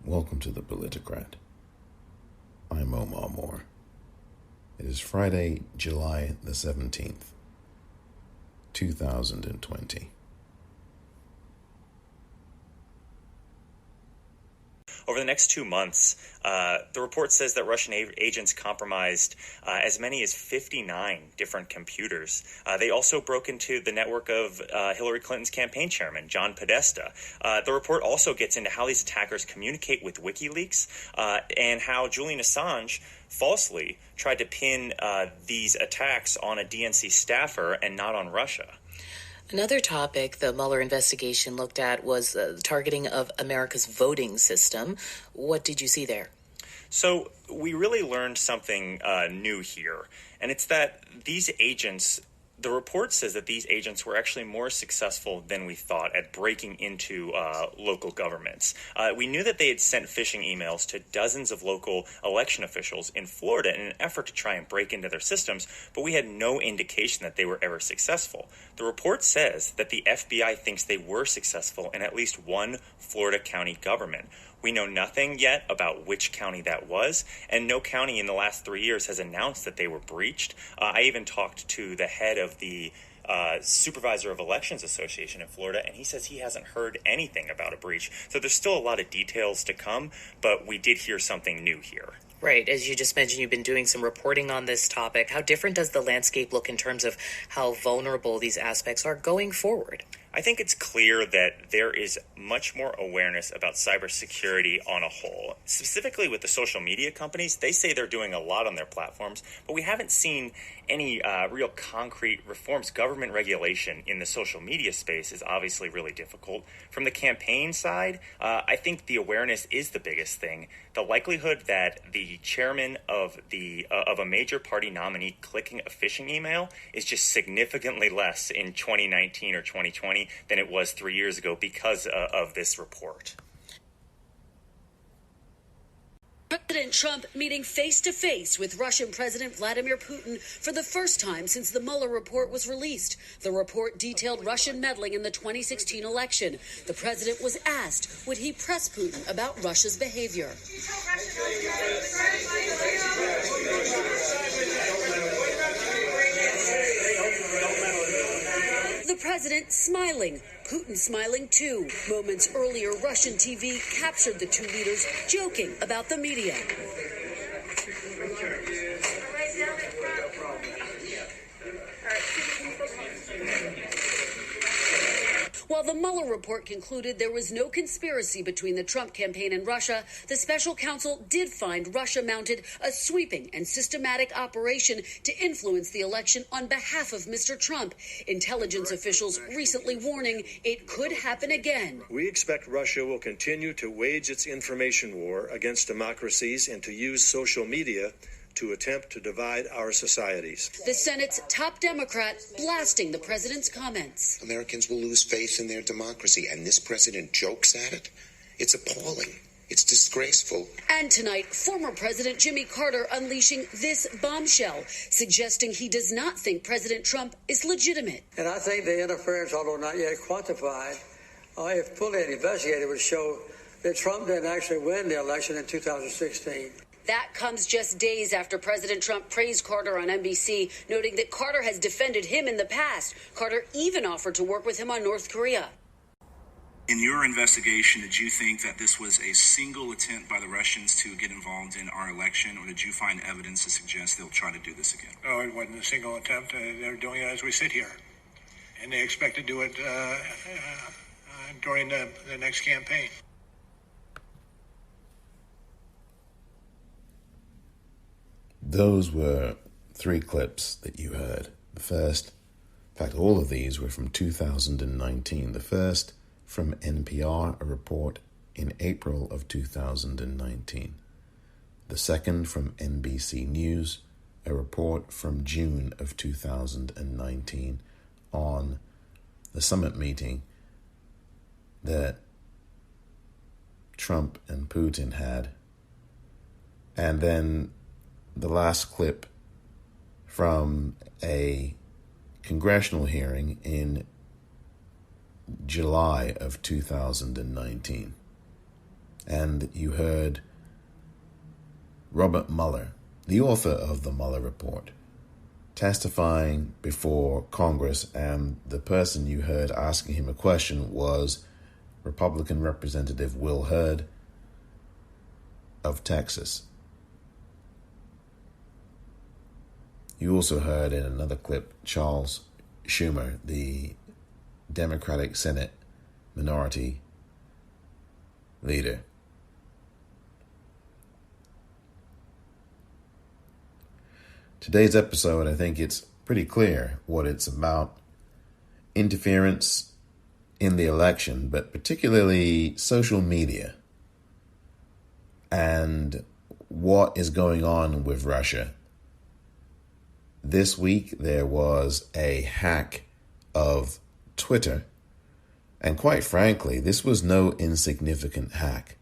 Welcome to the Politicrat. I'm Omar Moore. It is Friday, July the 17th, 2020. Over the next 2 months, the report says that Russian agents compromised as many as 59 different computers. They also broke into the network of Hillary Clinton's campaign chairman, John Podesta. The report also gets into how these attackers communicate with WikiLeaks and how Julian Assange falsely tried to pin these attacks on a DNC staffer and not on Russia. Another topic the Mueller investigation looked at was the targeting of America's voting system. What did you see there? So we really learned something new here, and it's that these agents, the report says that these agents were actually more successful than we thought at breaking into local governments. We knew that they had sent phishing emails to dozens of local election officials in Florida in an effort to try and break into their systems, but we had no indication that they were ever successful. The report says that the FBI thinks they were successful in at least one Florida county government. We know nothing yet about which county that was, and no county in the last 3 years has announced that they were breached. I even talked to the head of the Supervisor of Elections Association in Florida, and he says he hasn't heard anything about a breach. So there's still a lot of details to come, but we did hear something new here. Right. As you just mentioned, you've been doing some reporting on this topic. How different does the landscape look in terms of how vulnerable these aspects are going forward? I think it's clear that there is much more awareness about cybersecurity on a whole. Specifically with the social media companies, they say they're doing a lot on their platforms, but we haven't seen any real concrete reforms. Government regulation in the social media space is obviously really difficult. From the campaign side, I think the awareness is the biggest thing. The likelihood that the chairman of a major party nominee clicking a phishing email is just significantly less in 2019 or 2020 than it was 3 years ago because of this report. President Trump meeting face-to-face with Russian President Vladimir Putin for the first time since the Mueller report was released. The report detailed Russian meddling in the 2016 election. The president was asked, would he press Putin about Russia's behavior? The president smiling, Putin smiling too. Moments earlier, Russian TV captured the two leaders joking about the media. While the Mueller report concluded there was no conspiracy between the Trump campaign and Russia, the special counsel did find Russia mounted a sweeping and systematic operation to influence the election on behalf of Mr. Trump. Intelligence officials recently warning it could happen again. We expect Russia will continue to wage its information war against democracies and to use social media to attempt to divide our societies. The Senate's top Democrat blasting the president's comments. Americans will lose faith in their democracy, and this president jokes at it. It's appalling. It's disgraceful. And tonight, former President Jimmy Carter unleashing this bombshell, suggesting he does not think President Trump is legitimate. And I think the interference, although not yet quantified, if fully investigated, would show that Trump didn't actually win the election in 2016. That comes just days after President Trump praised Carter on NBC, noting that Carter has defended him in the past. Carter even offered to work with him on North Korea. In your investigation, did you think that this was a single attempt by the Russians to get involved in our election, or did you find evidence to suggest they'll try to do this again? No, it wasn't a single attempt. They're doing it as we sit here. And they expect to do it during the next campaign. Those were 3 clips that you heard. The first, in fact, all of these were from 2019. The first from NPR, a report in April of 2019. The second from NBC News, a report from June of 2019 on the summit meeting that Trump and Putin had. And then the last clip from a congressional hearing in July of 2019. and you heard Robert Mueller, the author of the Mueller report, testifying before Congress, and the person you heard asking him a question was Republican Representative Will Hurd of Texas. You also heard in another clip Charles Schumer, the Democratic Senate Minority Leader. Today's episode, I think it's pretty clear what it's about. Interference in the election, but particularly social media and what is going on with Russia. This week there was a hack of Twitter, and quite frankly, this was no insignificant hack.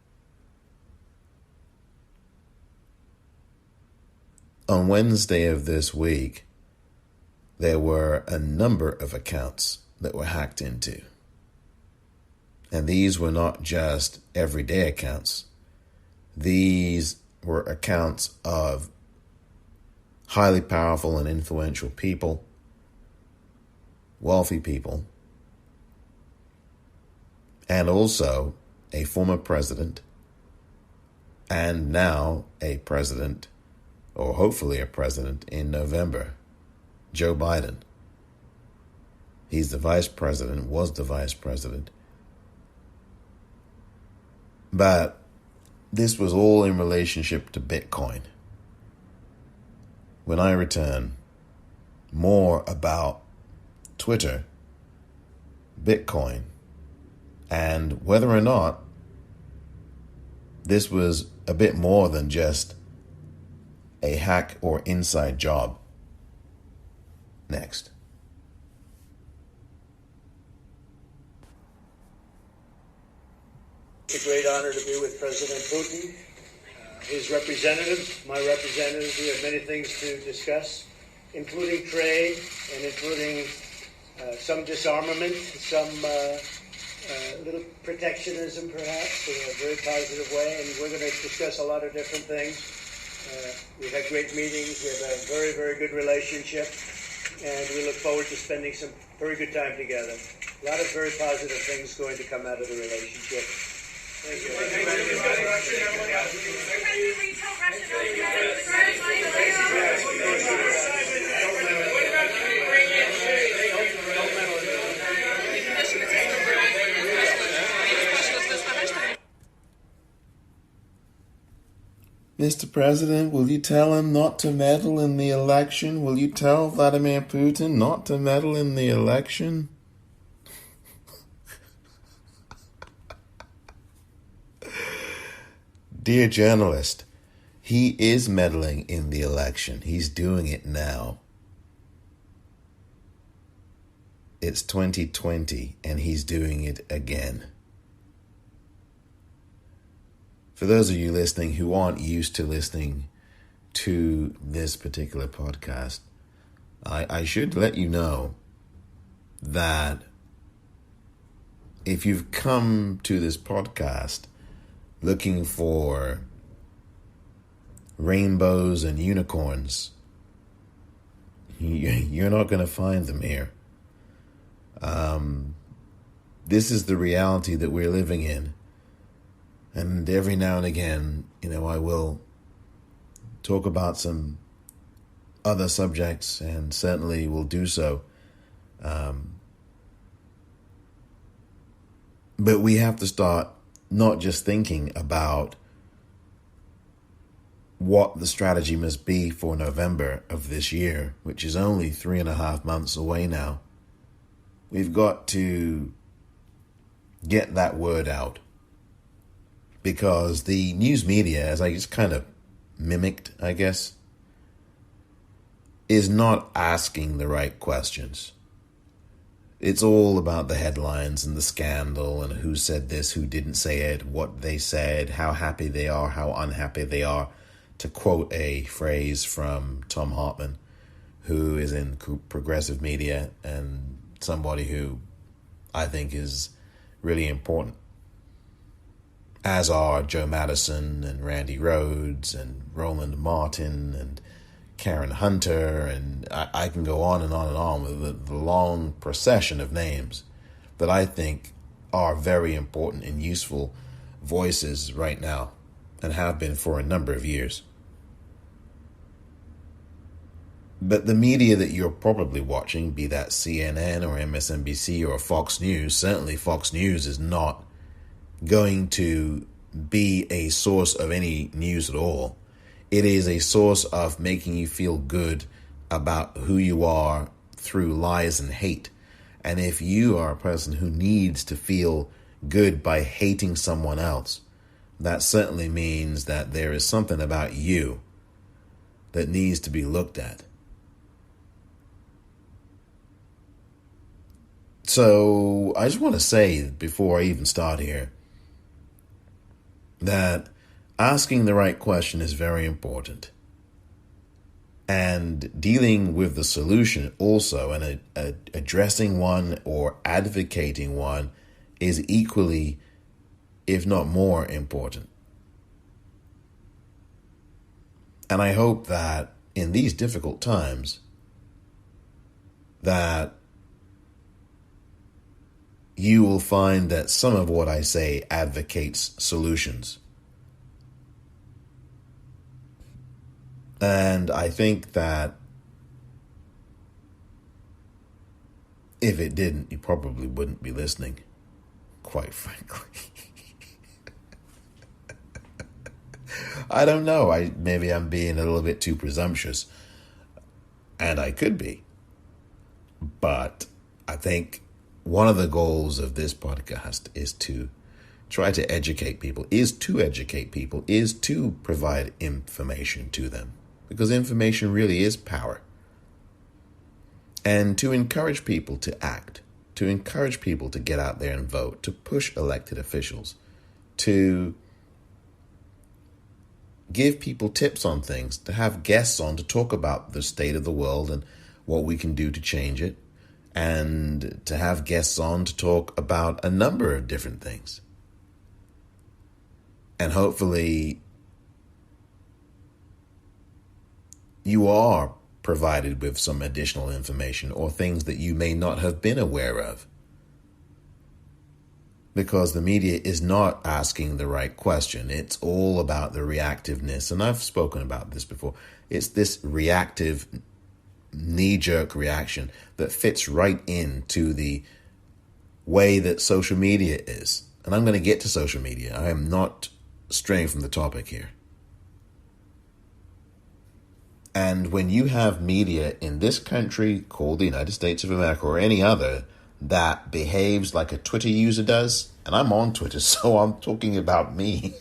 On Wednesday of this week, there were a number of accounts that were hacked into. And these were not just everyday accounts. These were accounts of highly powerful and influential people, wealthy people, and also a former president, and now a president, or hopefully a president in November, Joe Biden. He's the vice president, was the vice president. But this was all in relationship to Bitcoin. When I return, more about Twitter, Bitcoin, and whether or not this was a bit more than just a hack or inside job. Next. It's a great honor to be with President Putin, his representative, my representative. We have many things to discuss, including trade and including some disarmament, some little protectionism perhaps in a very positive way, and we're going to discuss a lot of different things. We've had great meetings, we have a very, very good relationship, and we look forward to spending some very good time together. A lot of very positive things going to come out of the relationship. Thank you. Mr. President, will you tell him not to meddle in the election? Will you tell Vladimir Putin not to meddle in the election? Dear journalist, he is meddling in the election. He's doing it now. It's 2020 and he's doing it again. For those of you listening who aren't used to listening to this particular podcast, I should let you know that if you've come to this podcast looking for rainbows and unicorns, you're not going to find them here. This is the reality that we're living in. And every now and again, I will talk about some other subjects, and certainly will do so. But we have to start not just thinking about what the strategy must be for November of this year, which is only 3.5 months away now. We've got to get that word out. Because the news media, as I just kind of mimicked, I guess, is not asking the right questions. It's all about the headlines and the scandal and who said this, who didn't say it, what they said, how happy they are, how unhappy they are, to quote a phrase from Tom Hartman, who is in progressive media and somebody who I think is really important. as are Joe Madison and Randy Rhoads and Roland Martin and Karen Hunter, and I can go on and on and on with the long procession of names that I think are very important and useful voices right now and have been for a number of years. But the media that you're probably watching, be that CNN or MSNBC or Fox News, certainly Fox News is not going to be a source of any news at all. It is a source of making you feel good about who you are through lies and hate. And if you are a person who needs to feel good by hating someone else, that certainly means that there is something about you that needs to be looked at. So I just want to say before I even start here that asking the right question is very important. And dealing with the solution also, and addressing one or advocating one, is equally, if not more, important. And I hope that in these difficult times, that you will find that some of what I say advocates solutions. And I think that if it didn't, you probably wouldn't be listening, quite frankly. I don't know. Maybe I'm being a little bit too presumptuous, and I could be. But I think one of the goals of this podcast is to try to educate people, is to provide information to them. Because information really is power. And to encourage people to act, to encourage people to get out there and vote, to push elected officials, to give people tips on things, to have guests on to talk about the state of the world and what we can do to change it, and to have guests on to talk about a number of different things. And hopefully you are provided with some additional information or things that you may not have been aware of. Because the media is not asking the right question. It's all about the reactiveness. And I've spoken about this before. It's this reactive, knee-jerk reaction that fits right into the way that social media is. And I'm going to get to social media. I am not straying from the topic here. And when you have media in this country called the United States of America or any other that behaves like a Twitter user does, and I'm on Twitter, so I'm talking about me,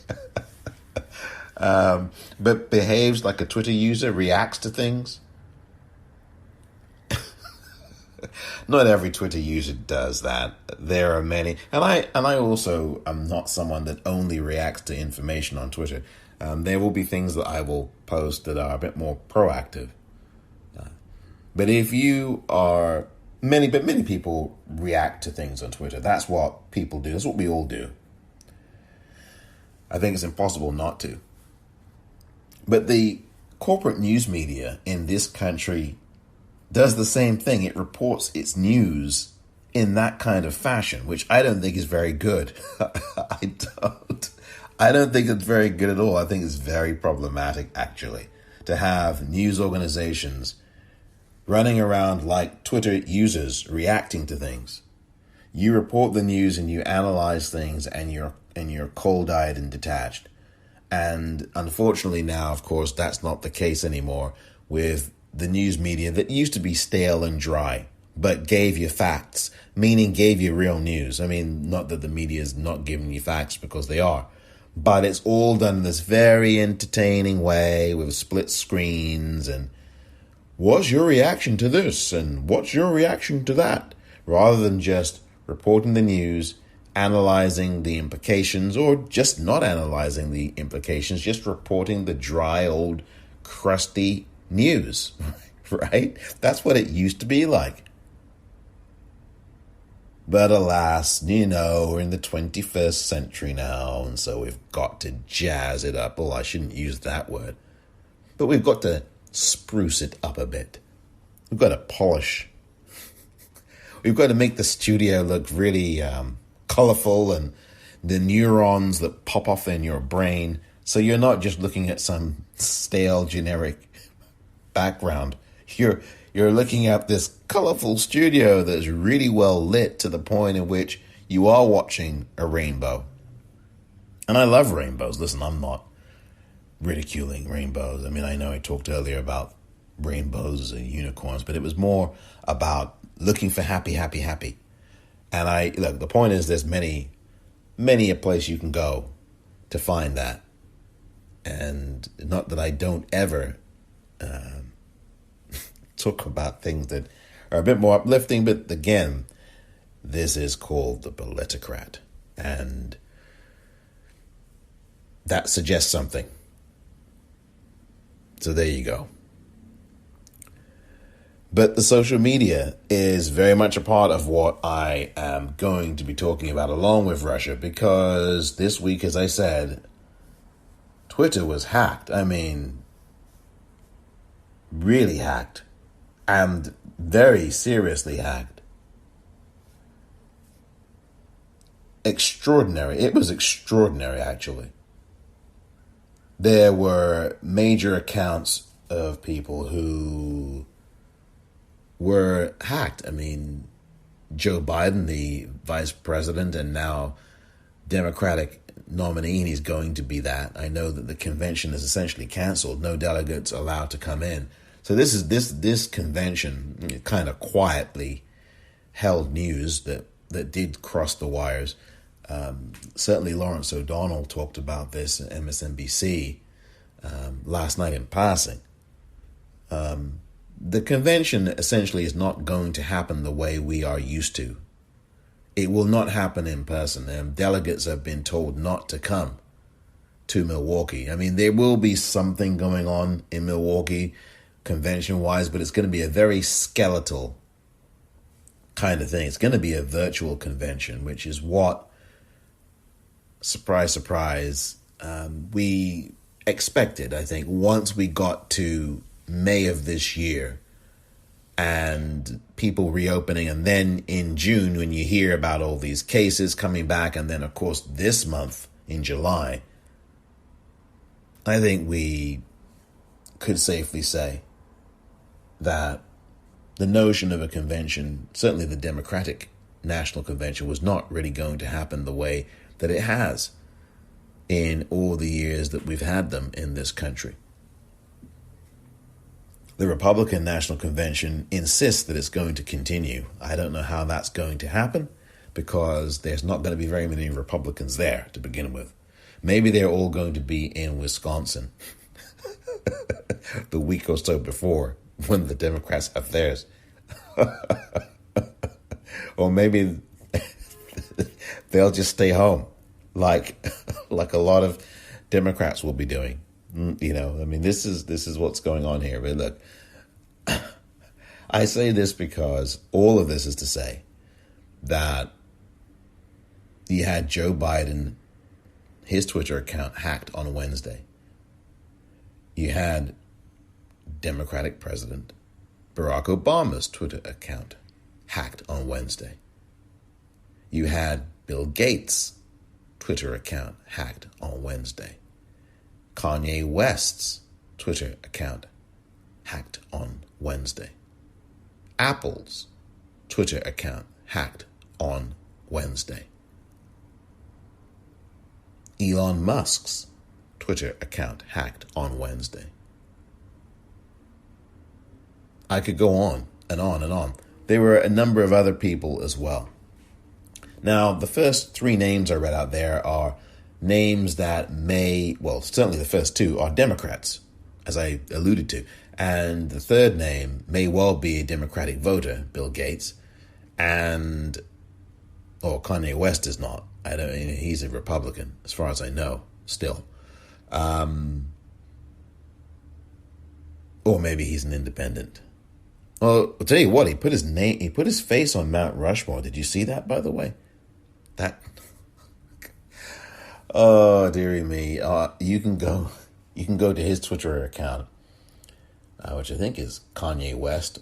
but behaves like a Twitter user, reacts to things. Not every Twitter user does that. There are many, and I also am not someone that only reacts to information on Twitter. There will be things that I will post that are a bit more proactive. But if you are many people react to things on Twitter. That's what people do. That's what we all do. I think it's impossible not to. But the corporate news media in this country does the same thing. It reports its news in that kind of fashion, which I don't think is very good. I don't think it's very good at all. I think it's very problematic, actually, to have news organizations running around like Twitter users reacting to things. You report the news and you analyze things and you're cold-eyed and detached. And unfortunately now, of course, that's not the case anymore with the news media that used to be stale and dry, but gave you facts, meaning gave you real news. I mean, not that the media is not giving you facts, because they are. But it's all done in this very entertaining way with split screens and what's your reaction to this and what's your reaction to that, rather than just reporting the news, analyzing the implications, or just not analyzing the implications, just reporting the dry, old, crusty news, right? That's what it used to be like. But alas, we're in the 21st century now, and so we've got to jazz it up. Well, I shouldn't use that word. But we've got to spruce it up a bit. We've got to polish. We've got to make the studio look really colorful, and the neurons that pop off in your brain, so you're not just looking at some stale, generic background. You're looking at this colorful studio that's really well lit to the point in which you are watching a rainbow. And I love rainbows. Listen, I'm not ridiculing rainbows. I mean, I know I talked earlier about rainbows and unicorns, but it was more about looking for happy, happy, happy. And look, the point is there's many a place you can go to find that. And not that I don't ever talk about things that are a bit more uplifting, but again, this is called the Politicrat, and that suggests something. So there you go. But the social media is very much a part of what I am going to be talking about along with Russia, because this week, as I said, Twitter was hacked. I mean, really hacked, and very seriously hacked. Extraordinary. It was extraordinary, actually. There were major accounts of people who were hacked. I mean, Joe Biden, the vice president and now Democratic nominee, and he's going to be that. I know that the convention is essentially canceled. No delegates allowed to come in. So this convention kind of quietly held news that did cross the wires. Certainly Lawrence O'Donnell talked about this at MSNBC last night in passing. The convention essentially is not going to happen the way we are used to. It will not happen in person. Delegates have been told not to come to Milwaukee. I mean, there will be something going on in Milwaukee convention-wise, but it's going to be a very skeletal kind of thing. It's going to be a virtual convention, which is what, surprise, surprise, we expected, I think, once we got to May of this year and people reopening, and then in June when you hear about all these cases coming back, and then of course this month in July, I think we could safely say that the notion of a convention, certainly the Democratic National Convention, was not really going to happen the way that it has in all the years that we've had them in this country. The Republican National Convention insists that it's going to continue. I don't know how that's going to happen, because there's not going to be very many Republicans there to begin with. Maybe they're all going to be in Wisconsin the week or so before, when the Democrats have theirs. Or maybe they'll just stay home, like a lot of Democrats will be doing. You know, I mean, this is what's going on here. But look, I say this because all of this is to say that you had Joe Biden, his Twitter account hacked on Wednesday. You had Democratic President Barack Obama's Twitter account hacked on Wednesday. You had Bill Gates' Twitter account hacked on Wednesday. Kanye West's Twitter account hacked on Wednesday. Apple's Twitter account hacked on Wednesday. Elon Musk's Twitter account hacked on Wednesday. I could go on and on and on. There were a number of other people as well. Now, the first three names I read out there are names that certainly the first two are Democrats, as I alluded to. And the third name may well be a Democratic voter, Bill Gates. Kanye West is not. He's a Republican, as far as I know, still. Or maybe he's an independent. Well, I'll tell you what, he put his face on Mount Rushmore. Did you see that, by the way? That, oh, dearie me. You can go to his Twitter account, which I think is Kanye West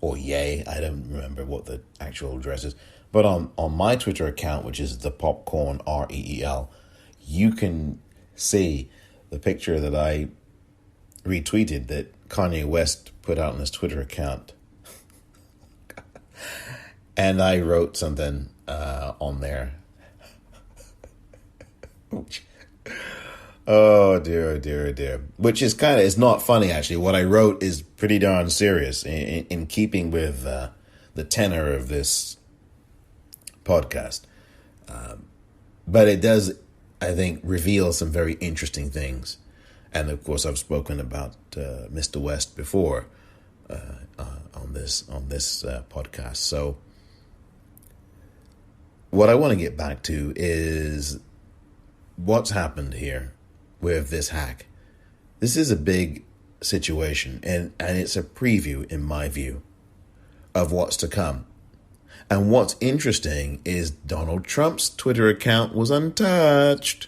or Ye. I don't remember what the actual address is. But on my Twitter account, which is the Popcorn REEL, you can see the picture that I retweeted that Kanye West put out on his Twitter account. And I wrote something on there. Oh dear, dear, dear. Which is it's not funny actually. What I wrote is pretty darn serious in keeping with the tenor of this podcast. But it does, I think, reveal some very interesting things. And of course, I've spoken about Mr. West before on this podcast. So what I want to get back to is what's happened here with this hack. This is a big situation, and it's a preview, in my view, of what's to come. And what's interesting is Donald Trump's Twitter account was untouched.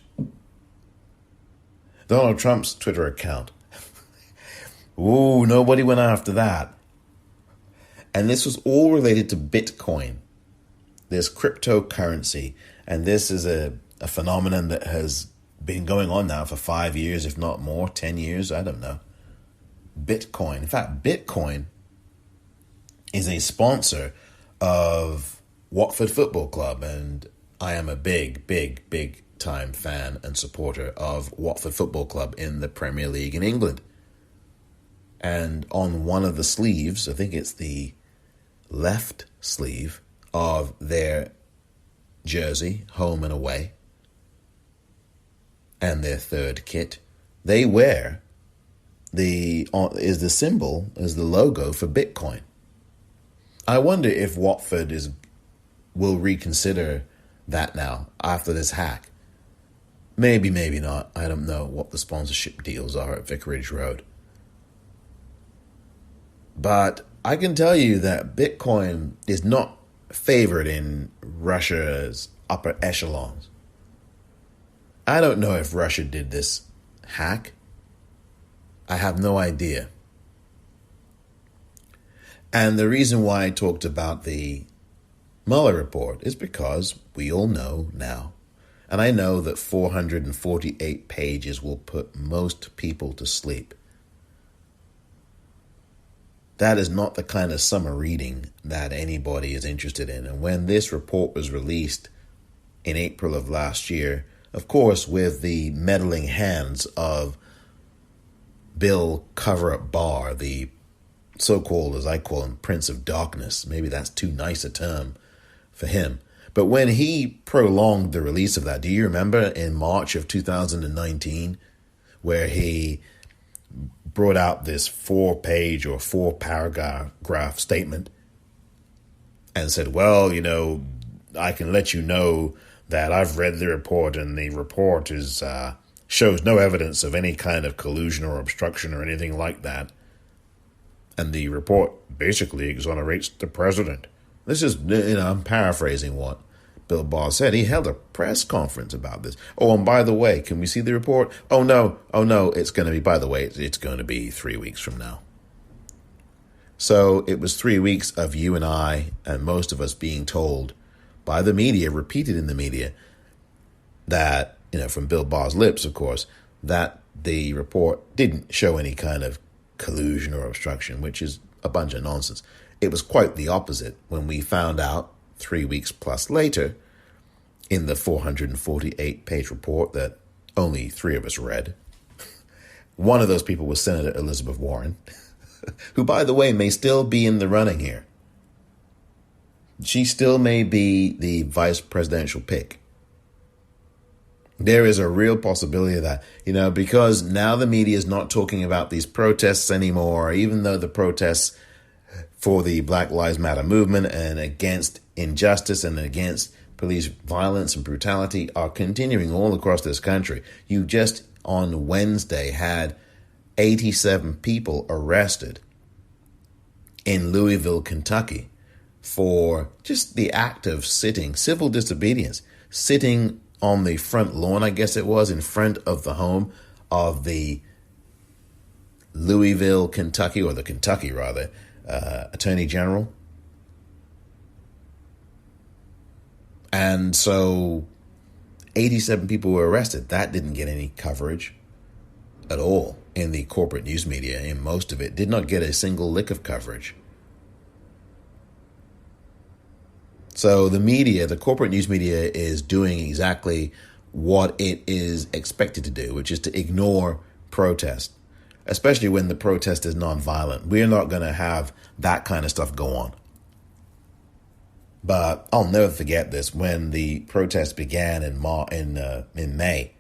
Donald Trump's Twitter account. Ooh, nobody went after that. And this was all related to Bitcoin, this cryptocurrency. And this is a phenomenon that has been going on now for 5 years, if not more, 10 years, I don't know. Bitcoin. In fact, Bitcoin is a sponsor of Watford Football Club, and I am a big time fan and supporter of Watford Football Club in the Premier League in England. And on one of the sleeves, I think it's the left sleeve of their jersey, home and away, and their third kit, they wear the logo for Bitcoin. I wonder if Watford will reconsider that now after this hack. Maybe, maybe not. I don't know what the sponsorship deals are at Vicarage Road. But I can tell you that Bitcoin is not favored in Russia's upper echelons. I don't know if Russia did this hack. I have no idea. And the reason why I talked about the Mueller report is because we all know now, and I know that 448 pages will put most people to sleep. That is not the kind of summer reading that anybody is interested in. And when this report was released in April of last year, of course, with the meddling hands of Bill Cover-Up Barr, the so-called, as I call him, Prince of Darkness. Maybe that's too nice a term for him. But when he prolonged the release of that, do you remember in March of 2019, where he brought out this 4-page or 4-paragraph statement and said, well, you know, I can let you know that I've read the report, and the report is shows no evidence of any kind of collusion or obstruction or anything like that. And the report basically exonerates the president. This is, I'm paraphrasing what Bill Barr said. He held a press conference about this. Oh, and by the way, can we see the report? Oh, no, it's going to be, by the way, it's going to be 3 weeks from now. So it was 3 weeks of you and I and most of us being told by the media, repeated in the media, that, from Bill Barr's lips, of course, that the report didn't show any kind of collusion or obstruction, which is a bunch of nonsense. It was quite the opposite when we found out 3 weeks plus later in the 448-page report that only 3 of us read. One of those people was Senator Elizabeth Warren, who, by the way, may still be in the running here. She still may be the vice presidential pick. There is a real possibility of that, because now the media is not talking about these protests anymore, even though the protests for the Black Lives Matter movement and against injustice and against police violence and brutality are continuing all across this country. You just on Wednesday had 87 people arrested in Louisville, Kentucky, for just the act of sitting, civil disobedience, sitting on the front lawn, I guess it was, in front of the home of the Louisville, Kentucky, or the Kentucky, rather, Attorney General. And so 87 people were arrested. That didn't get any coverage at all in the corporate news media, and most of it did not get a single lick of coverage. So the media, the corporate news media, is doing exactly what it is expected to do, which is to ignore protest, especially when the protest is nonviolent. We're not going to have that kind of stuff go on. But I'll never forget this, when the protest began in May,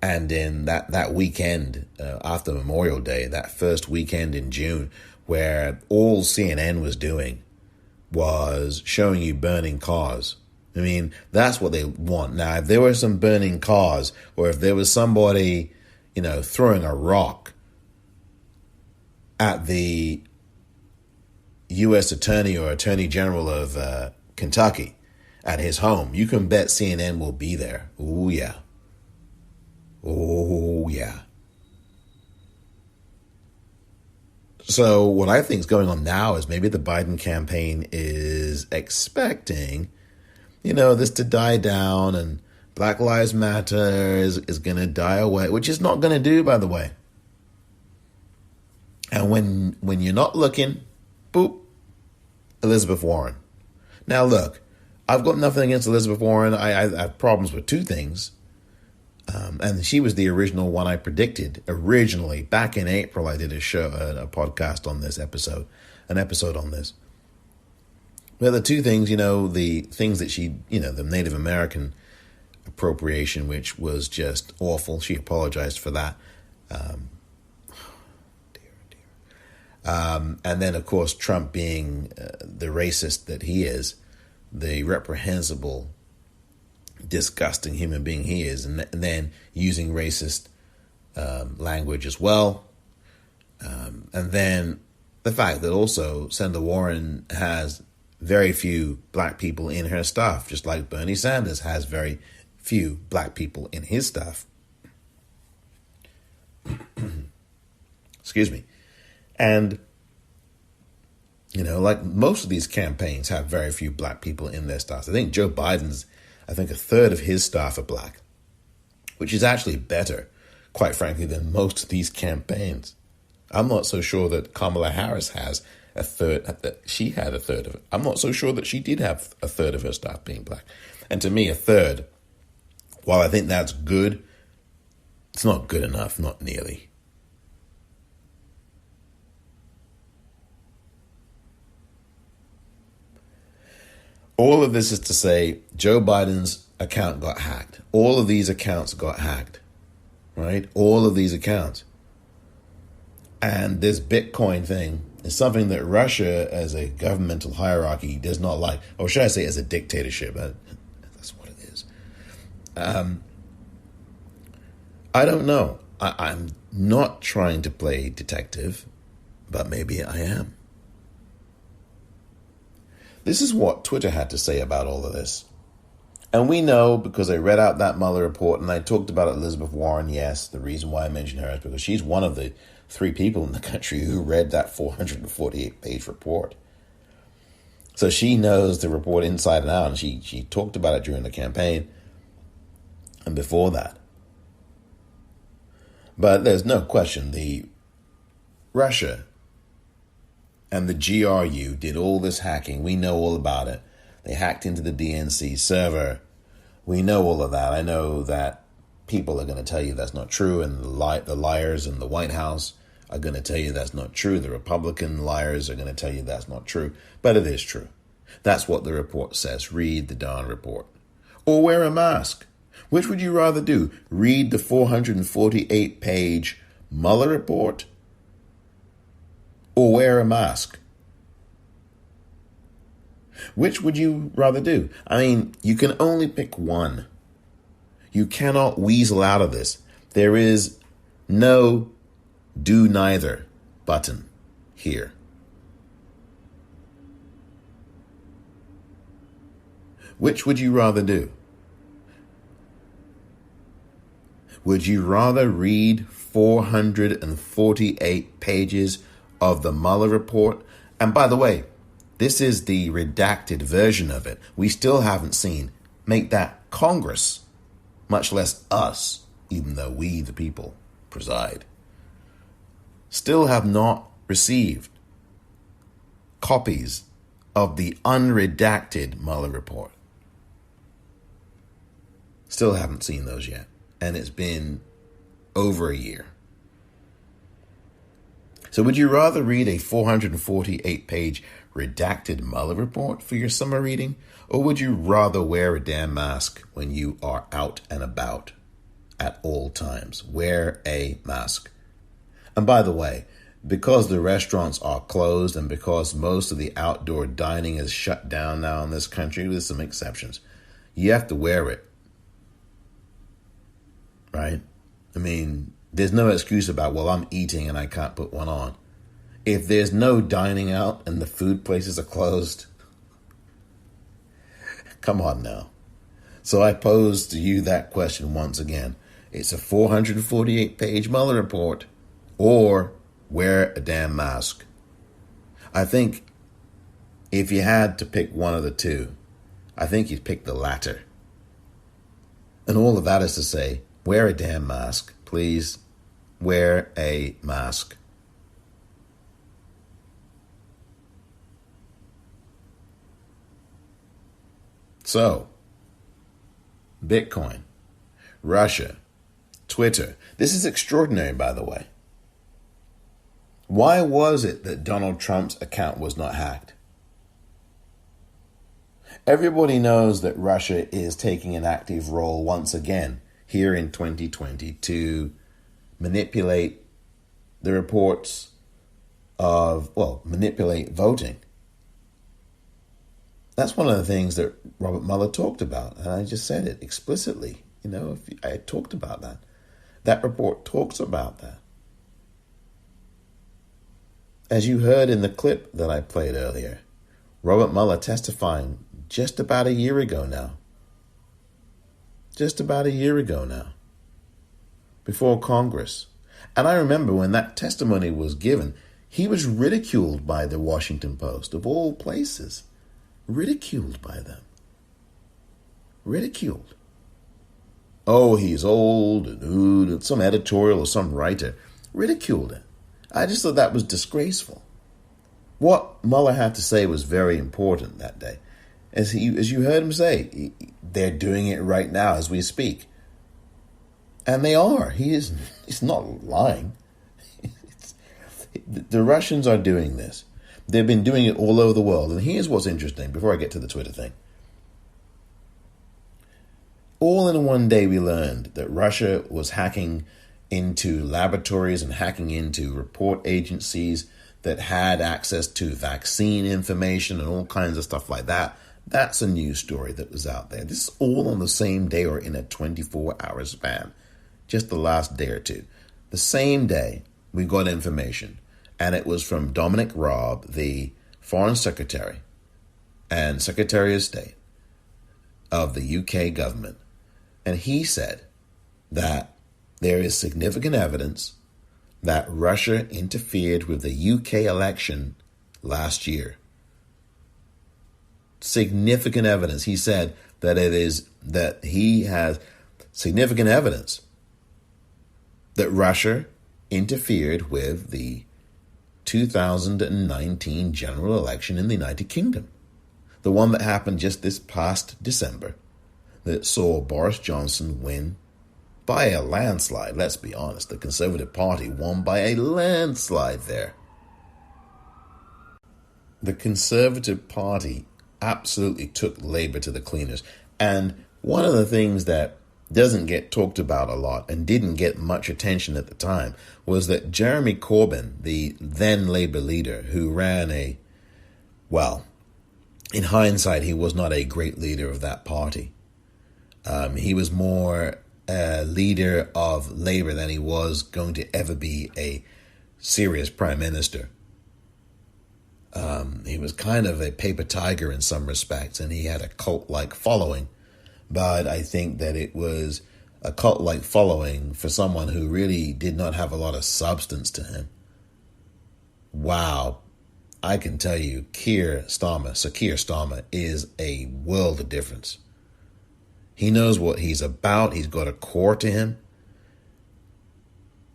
and in that weekend after Memorial Day, that first weekend in June, where all CNN was doing was showing you burning cars. I mean, that's what they want. Now, if there were some burning cars, or if there was somebody, throwing a rock at the U.S. Attorney or Attorney General of Kentucky at his home, you can bet CNN will be there. Oh, yeah. Oh, yeah. So what I think is going on now is maybe the Biden campaign is expecting, this to die down, and Black Lives Matter is going to die away, which it's not going to do, by the way. And when you're not looking, boop, Elizabeth Warren. Now, look, I've got nothing against Elizabeth Warren. I have problems with two things. And she was the original one I predicted. Originally, back in April, I did a podcast on this episode, an episode on this. Well, the two things, the things that she, the Native American appropriation, which was just awful. She apologized for that. And then, of course, Trump being the racist that he is, the reprehensible, disgusting human being he is, and then using racist language as well. And then the fact that also Senator Warren has very few black people in her staff, just like Bernie Sanders has very few black people in his staff. Excuse me. And, like most of these campaigns have very few black people in their staff. I think Joe Biden's, a third of his staff are black, which is actually better, quite frankly, than most of these campaigns. I'm not so sure that Kamala Harris has a third, that she had a third of it. I'm not so sure that she did have a third of her staff being black. And to me, a third, while I think that's good, it's not good enough, not nearly. All of this is to say, Joe Biden's account got hacked. All of these accounts got hacked, right? All of these accounts. And this Bitcoin thing is something that Russia, as a governmental hierarchy, does not like. Or should I say, as a dictatorship? That's what it is. I don't know. I'm not trying to play detective, but maybe I am. This is what Twitter had to say about all of this. And we know, because I read out that Mueller report and I talked about Elizabeth Warren, yes, the reason why I mentioned her is because she's one of the 3 people in the country who read that 448-page report. So she knows the report inside and out, and she talked about it during the campaign and before that. But there's no question the Russia and the GRU did all this hacking. We know all about it. They hacked into the DNC server. We know all of that. I know that people are going to tell you that's not true, and the liars in the White House are going to tell you that's not true. The Republican liars are going to tell you that's not true. But it is true. That's what the report says. Read the darn report. Or wear a mask. Which would you rather do? Read the 448-page Mueller report? Or wear a mask? Which would you rather do? I mean, you can only pick one. You cannot weasel out of this. There is no do neither button here. Which would you rather do? Would you rather read 448 pages of the Mueller report? And by the way, this is the redacted version of it. We still haven't seen. Make that Congress, much less us, even though we, the people, preside, still have not received copies of the unredacted Mueller report. Still haven't seen those yet. And it's been over a year. So would you rather read a 448-page redacted Mueller report for your summer reading? Or would you rather wear a damn mask when you are out and about at all times? Wear a mask. And by the way, because the restaurants are closed and because most of the outdoor dining is shut down now in this country, with some exceptions, you have to wear it. Right? I mean, there's no excuse about, well, I'm eating and I can't put one on. If there's no dining out and the food places are closed, come on now. So I pose to you that question once again. It's a 448-page Mueller report, or wear a damn mask. I think if you had to pick one of the two, I think you'd pick the latter. And all of that is to say, wear a damn mask. Please, wear a mask. So, Bitcoin, Russia, Twitter. This is extraordinary, by the way. Why was it that Donald Trump's account was not hacked? Everybody knows that Russia is taking an active role once again here in 2020 to manipulate the reports of, manipulate voting. That's one of the things that Robert Mueller talked about, and I just said it explicitly. I talked about that. That report talks about that. As you heard in the clip that I played earlier, Robert Mueller testifying just about a year ago now. Before Congress. And I remember when that testimony was given, he was ridiculed by the Washington Post, of all places. Ridiculed by them. Ridiculed. Oh, he's old and some editorial or some writer ridiculed it. I just thought that was disgraceful. What Mueller had to say was very important that day. As you heard him say, they're doing it right now as we speak. And they are. He's not lying. The Russians are doing this. They've been doing it all over the world. And here's what's interesting, before I get to the Twitter thing. All in one day we learned that Russia was hacking into laboratories and hacking into report agencies that had access to vaccine information and all kinds of stuff like that. That's a news story that was out there. This is all on the same day or in a 24-hour span. Just the last day or two. The same day we got information. And it was from Dominic Raab, the Foreign Secretary and Secretary of State of the UK government. And he said that there is significant evidence that Russia interfered with the UK election last year. Significant evidence. He said that he has significant evidence that Russia interfered with the 2019 general election in the United Kingdom. The one that happened just this past December, that saw Boris Johnson win by a landslide. Let's be honest, the Conservative Party won by a landslide there. The Conservative Party absolutely took Labour to the cleaners. And one of the things that doesn't get talked about a lot and didn't get much attention at the time was that Jeremy Corbyn, the then Labour leader who ran in hindsight, he was not a great leader of that party. He was more a leader of Labour than he was going to ever be a serious prime minister. He was kind of a paper tiger in some respects, and he had a cult-like following. But I think that it was a cult-like following for someone who really did not have a lot of substance to him. Wow. I can tell you, Keir Starmer is a world of difference. He knows what he's about. He's got a core to him.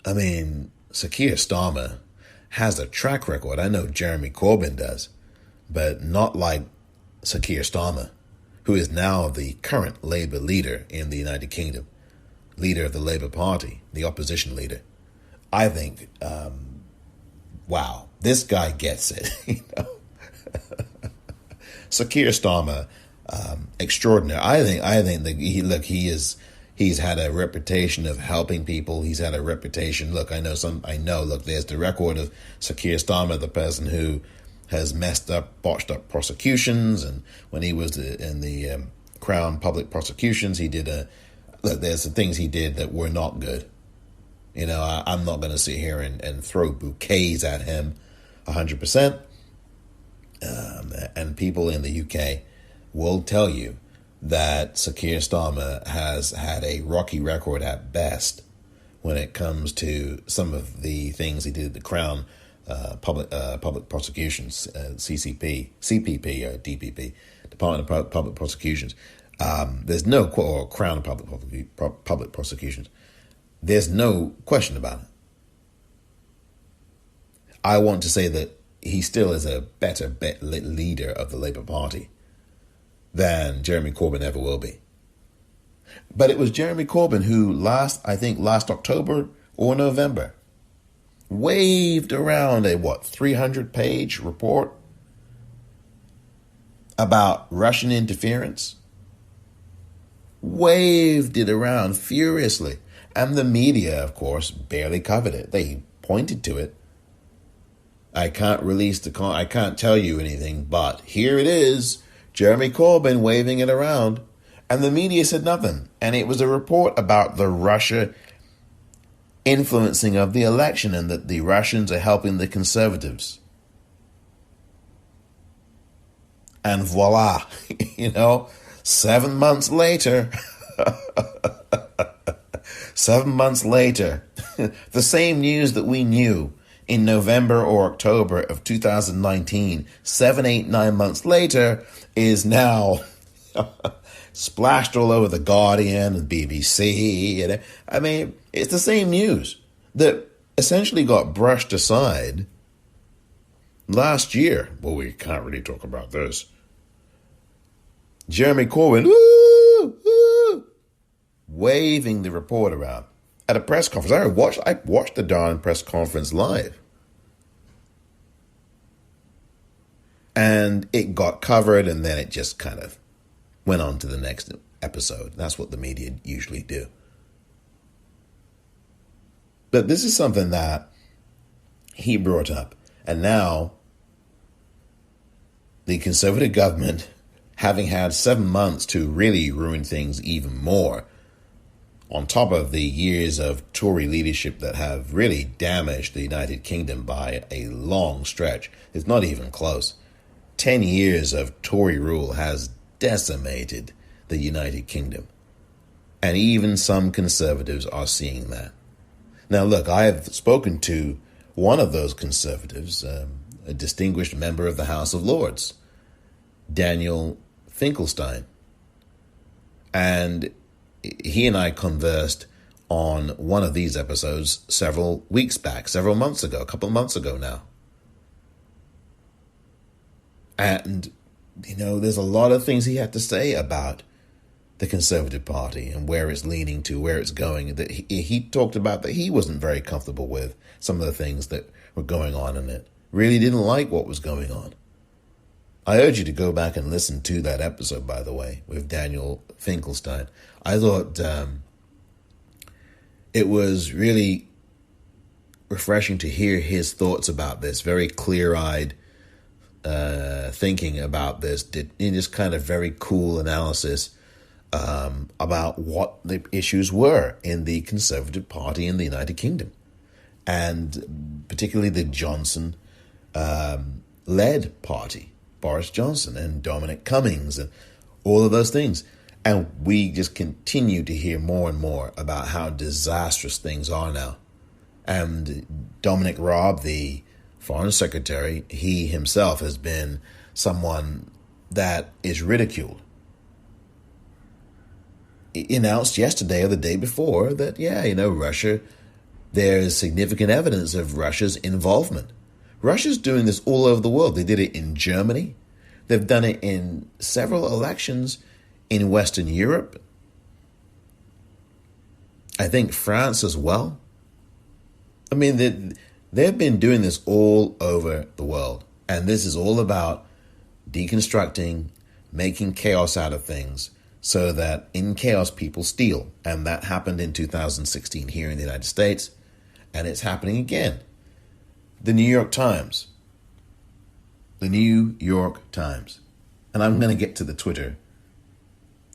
I mean, Keir Starmer has a track record. I know Jeremy Corbyn does, but not like Keir Starmer, who is now the current Labour leader in the United Kingdom, leader of the Labour Party, the opposition leader. I think, wow, this guy gets it. Keir Starmer, extraordinary. I think that he's had a reputation of helping people. He's had a reputation. Look, there's the record of Keir Starmer, the person who has botched up prosecutions. And when he was in the Crown public prosecutions, there's some things he did that were not good. I'm not going to sit here and throw bouquets at him 100%. And people in the UK will tell you that Keir Starmer has had a rocky record at best when it comes to some of the things he did at the Crown public prosecutions, CPP or DPP, Department of Public Prosecutions. There's no or Crown public prosecutions. There's no question about it. I want to say that he still is a better leader of the Labour Party than Jeremy Corbyn ever will be. But it was Jeremy Corbyn who last October or November waved around a 300-page report about Russian interference. Waved it around furiously. And the media, of course, barely covered it. They pointed to it. I can't tell you anything, but here it is. Jeremy Corbyn waving it around, and the media said nothing. And it was a report about the Russia influencing of the election and that the Russians are helping the Conservatives. And voila, 7 months later, 7 months later, the same news that we knew in November or October of 2019, 7, 8, 9 months later, is now splashed all over The Guardian and BBC. It's the same news that essentially got brushed aside last year. Well, we can't really talk about this. Jeremy Corbyn, waving the report around at a press conference. I watched the darn press conference live. And it got covered, and then it just kind of went on to the next episode. That's what the media usually do. But this is something that he brought up. And now the Conservative government, having had 7 months to really ruin things even more, on top of the years of Tory leadership that have really damaged the United Kingdom by a long stretch. It's not even close. 10 years of Tory rule has decimated the United Kingdom. And even some Conservatives are seeing that. Now, look, I have spoken to one of those Conservatives, a distinguished member of the House of Lords, Daniel Finkelstein. And he and I conversed on one of these episodes several months ago, a couple of months ago now. And, there's a lot of things he had to say about the Conservative Party and where it's leaning to, where it's going. That he talked about that he wasn't very comfortable with some of the things that were going on in it. Really didn't like what was going on. I urge you to go back and listen to that episode, by the way, with Daniel Finkelstein. I thought it was really refreshing to hear his thoughts about this, very clear-eyed thinking about this, just kind of very cool analysis about what the issues were in the Conservative Party in the United Kingdom, and particularly the Johnson led party, Boris Johnson and Dominic Cummings and all of those things. And we just continue to hear more and more about how disastrous things are now. And Dominic Raab, the Foreign Secretary, he himself has been someone that is ridiculed. He announced yesterday or the day before that, Russia, there's significant evidence of Russia's involvement. Russia's doing this all over the world. They did it in Germany. They've done it in several elections in Western Europe. I think France as well. I mean, they've been doing this all over the world. And this is all about deconstructing, making chaos out of things so that in chaos people steal. And that happened in 2016 here in the United States. And it's happening again. The New York Times. The New York Times. And I'm going to get to the Twitter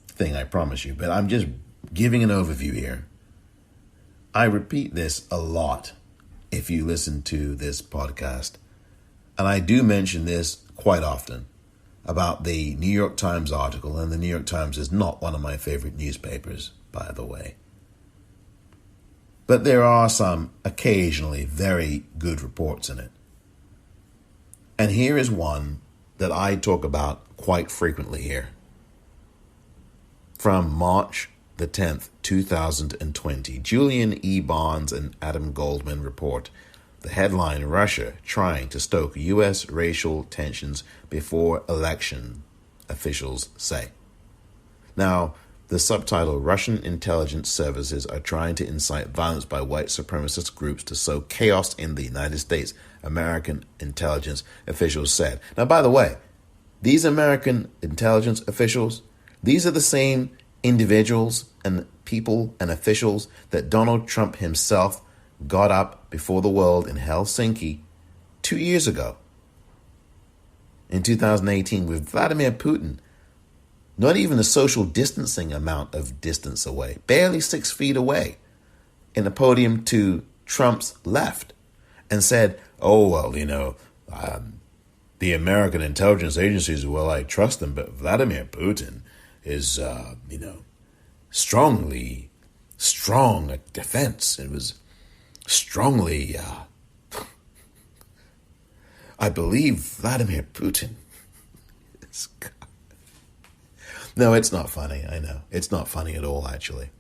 thing, I promise you. But I'm just giving an overview here. I repeat this a lot if you listen to this podcast. And I do mention this quite often about the New York Times article. And the New York Times is not one of my favorite newspapers, by the way. But there are some occasionally very good reports in it. And here is one that I talk about quite frequently here. From March the 10th, 2020, Julian E. Barnes and Adam Goldman report. The headline, Russia trying to stoke U.S. racial tensions before election, officials say. Now, the subtitle, Russian intelligence services are trying to incite violence by white supremacist groups to sow chaos in the United States, American intelligence officials said. Now, by the way, these American intelligence officials, these are the same individuals and people and officials that Donald Trump himself got up before the world in Helsinki 2 years ago. In 2018 with Vladimir Putin, not even a social distancing amount of distance away, barely 6 feet away, in a podium to Trump's left, and said, the American intelligence agencies, well, I trust them, but Vladimir Putin is, strong defense. It was strongly, I believe Vladimir Putin is God. No, it's not funny. I know. It's not funny at all, actually.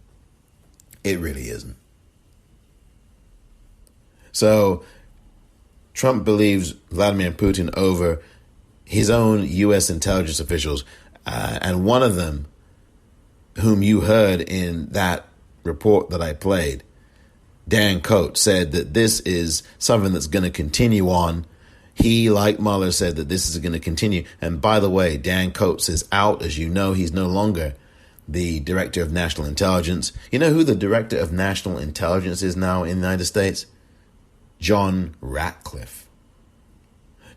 It really isn't. So, Trump believes Vladimir Putin over his own U.S. intelligence officials. And one of them, whom you heard in that report that I played, Dan Coates, said that this is something that's going to continue on. He, like Mueller, said that this is going to continue. And by the way, Dan Coates is out. As you know, he's no longer the Director of National Intelligence. You know who the Director of National Intelligence is now in the United States? John Ratcliffe.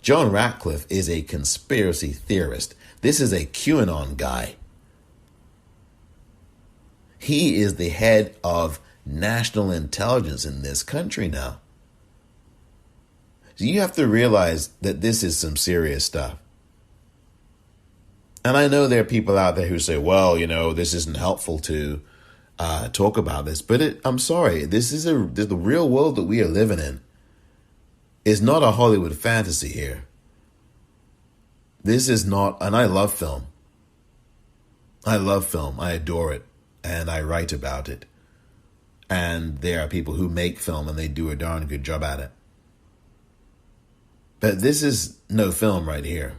John Ratcliffe is a conspiracy theorist. This is a QAnon guy. He is the head of national intelligence in this country now. So you have to realize that this is some serious stuff. And I know there are people out there who say, well, this isn't helpful to talk about this. But I'm sorry, this is the real world that we are living in. It's not a Hollywood fantasy here. This is not, and I love film. I love film. I adore it. And I write about it. And there are people who make film and they do a darn good job at it. But this is no film right here.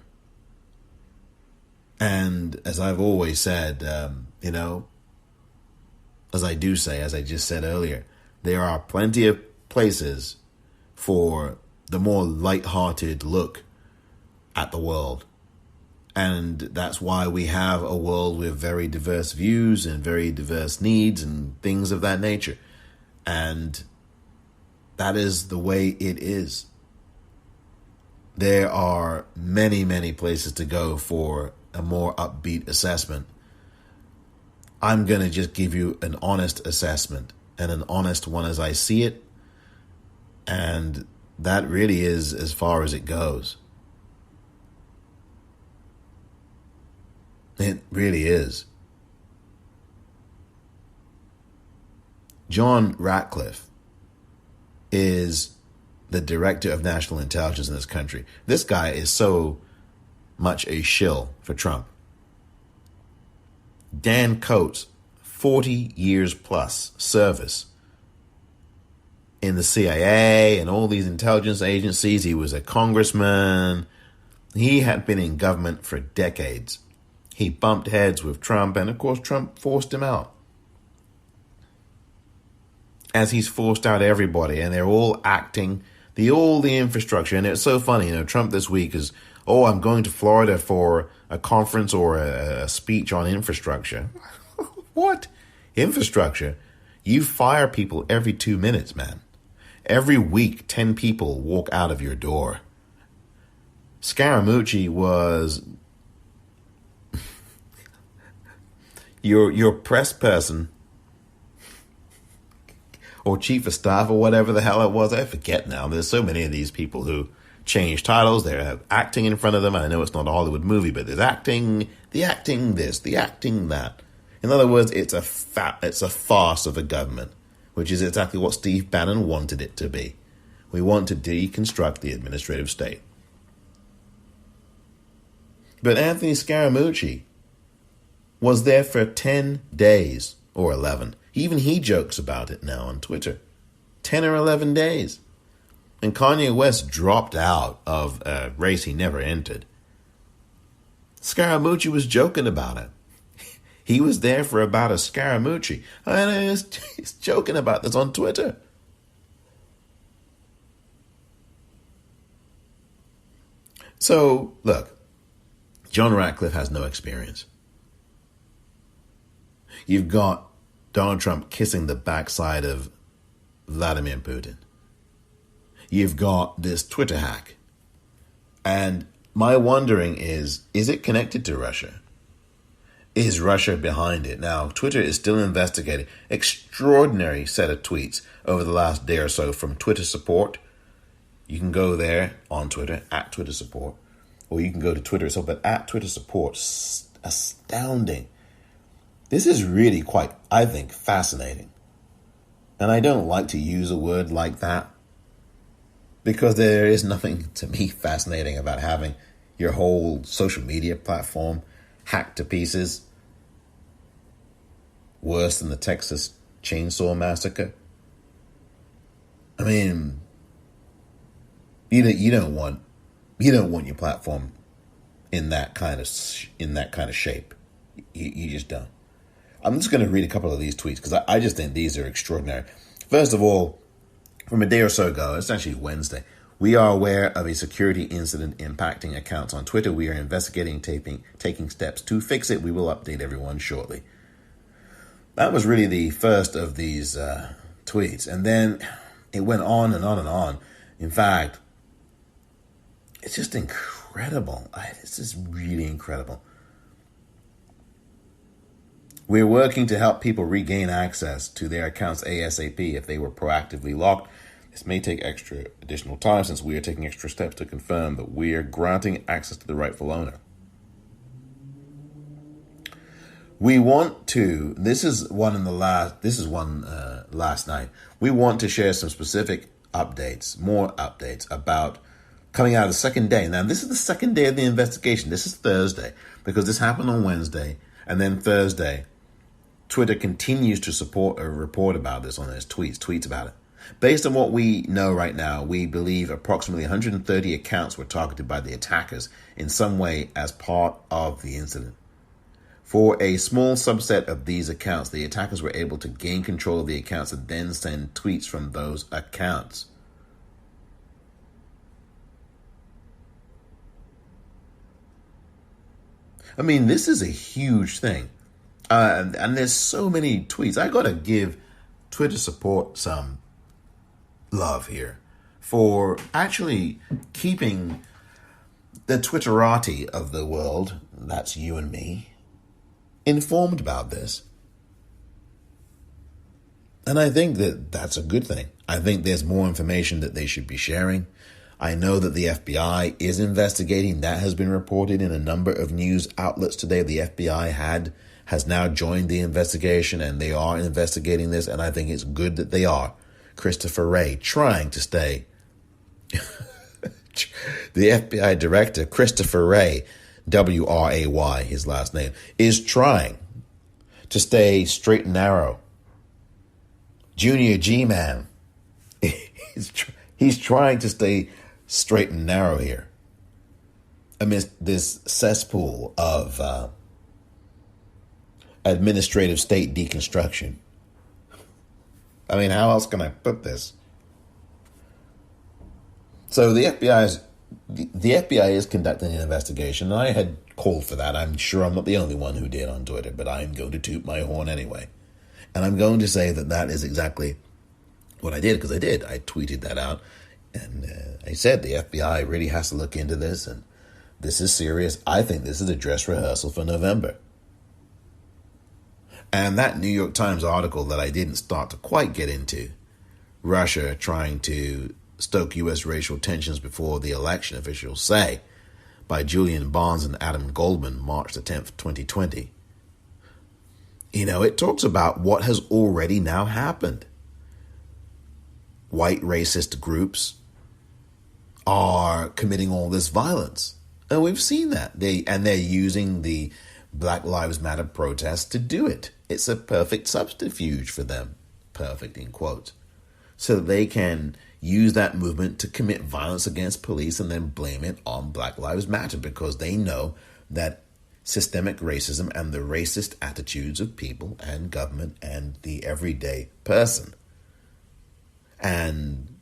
And as I've always said, as I just said earlier, there are plenty of places for the more lighthearted look at the world. And that's why we have a world with very diverse views and very diverse needs and things of that nature. And that is the way it is. There are many, many places to go for a more upbeat assessment. I'm going to just give you an honest assessment and an honest one as I see it. And that really is as far as it goes. It really is. John Ratcliffe is the director of national intelligence in this country. This guy is so much a shill for Trump. Dan Coats, 40 years plus service in the CIA and all these intelligence agencies. He was a congressman. He had been in government for decades. He bumped heads with Trump, and of course Trump forced him out. As he's forced out everybody, and they're all acting, the infrastructure. And it's so funny, Trump this week is, I'm going to Florida for a conference or a speech on infrastructure. What? Infrastructure? You fire people every 2 minutes, man. Every week, 10 people walk out of your door. Scaramucci was your press person or chief of staff or whatever the hell it was. I forget now. There's so many of these people who change titles. They're acting in front of them. I know it's not a Hollywood movie, but there's acting, the acting this, the acting that. In other words, it's a farce of a government, which is exactly what Steve Bannon wanted it to be. We want to deconstruct the administrative state. But Anthony Scaramucci was there for 10 days or 11. Even he jokes about it now on Twitter. 10 or 11 days. And Kanye West dropped out of a race he never entered. Scaramucci was joking about it. He was there for about a Scaramucci. And he's joking about this on Twitter. So, look, John Ratcliffe has no experience. You've got Donald Trump kissing the backside of Vladimir Putin. You've got this Twitter hack. And my wondering is it connected to Russia? Is Russia behind it? Now, Twitter is still investigating. Extraordinary set of tweets over the last day or so from Twitter support. You can go there on Twitter, at Twitter support. Or you can go to Twitter itself, but at Twitter support. Astounding. This is really quite, I think, fascinating. And I don't like to use a word like that, because there is nothing to me fascinating about having your whole social media platform hacked to pieces. Worse than the Texas Chainsaw Massacre. I mean, you don't want your platform in that kind of shape. You just don't. I'm just going to read a couple of these tweets because I just think these are extraordinary. First of all, from a day or so ago, it's actually Wednesday, we are aware of a security incident impacting accounts on Twitter. We are investigating, taking steps to fix it. We will update everyone shortly. That was really the first of these tweets. And then it went on and on and on. In fact, it's just incredible. This is really incredible. We're working to help people regain access to their accounts ASAP if they were proactively locked. This may take additional time since we are taking extra steps to confirm that we are granting access to the rightful owner. We want to, this is one last night. We want to share some specific updates, more updates about coming out of the second day. Now, this is the second day of the investigation. This is Thursday because this happened on Wednesday. And then Thursday, Twitter continues to support a report about this on its tweets about it. Based on what we know right now, we believe approximately 130 accounts were targeted by the attackers in some way as part of the incident. For a small subset of these accounts, the attackers were able to gain control of the accounts and then send tweets from those accounts. I mean, this is a huge thing. And there's so many tweets. I got to give Twitter support some love here for actually keeping the Twitterati of the world, that's you and me, informed about this. And I think that that's a good thing. I think there's more information that they should be sharing. I know that the FBI is investigating. That has been reported in a number of news outlets today. The FBI has now joined the investigation, and they are investigating this, and I think it's good that they are. Christopher Wray trying to stay. The FBI director, Christopher Wray, W-R-A-Y, his last name, is trying to stay straight and narrow. Junior G-Man, he's trying to stay straight and narrow here amidst this cesspool of administrative state deconstruction. I mean, how else can I put this? So the FBI is conducting an investigation, and I had called for that. I'm sure I'm not the only one who did on Twitter, but I'm going to toot my horn anyway. And I'm going to say that is exactly what I did, because I did. I tweeted that out, and I said the FBI really has to look into this, and this is serious. I think this is a dress rehearsal for November. And that New York Times article that I didn't start to quite get into, Russia trying to stoke U.S. racial tensions before the election, officials say, by Julian Barnes and Adam Goldman, March the 10th, 2020. It talks about what has already now happened. White racist groups are committing all this violence. And we've seen that. They're using the Black Lives Matter protests to do it. It's a perfect subterfuge for them. Perfect in quotes. So that they can use that movement to commit violence against police and then blame it on Black Lives Matter, because they know that systemic racism and the racist attitudes of people and government and the everyday person and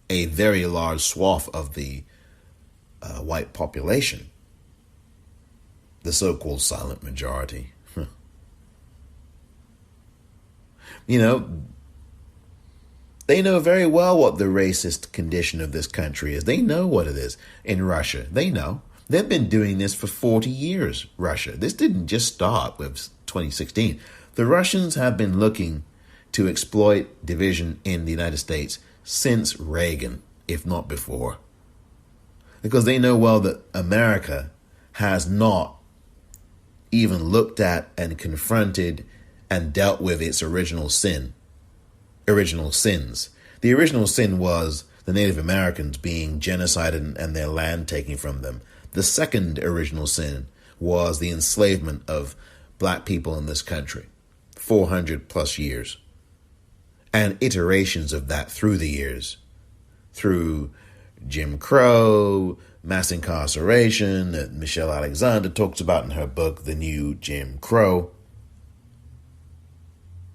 a very large swath of the white population, the so-called silent majority. They know very well what the racist condition of this country is. They know what it is. In Russia, they know. They've been doing this for 40 years, Russia. This didn't just start with 2016. The Russians have been looking to exploit division in the United States since Reagan, if not before. Because they know well that America has not even looked at and confronted and dealt with its original sins. The original sin was the Native Americans being genocided and their land taken from them. The second original sin was the enslavement of black people in this country, 400 plus years. And iterations of that through the years, through Jim Crow, mass incarceration that Michelle Alexander talks about in her book, The New Jim Crow,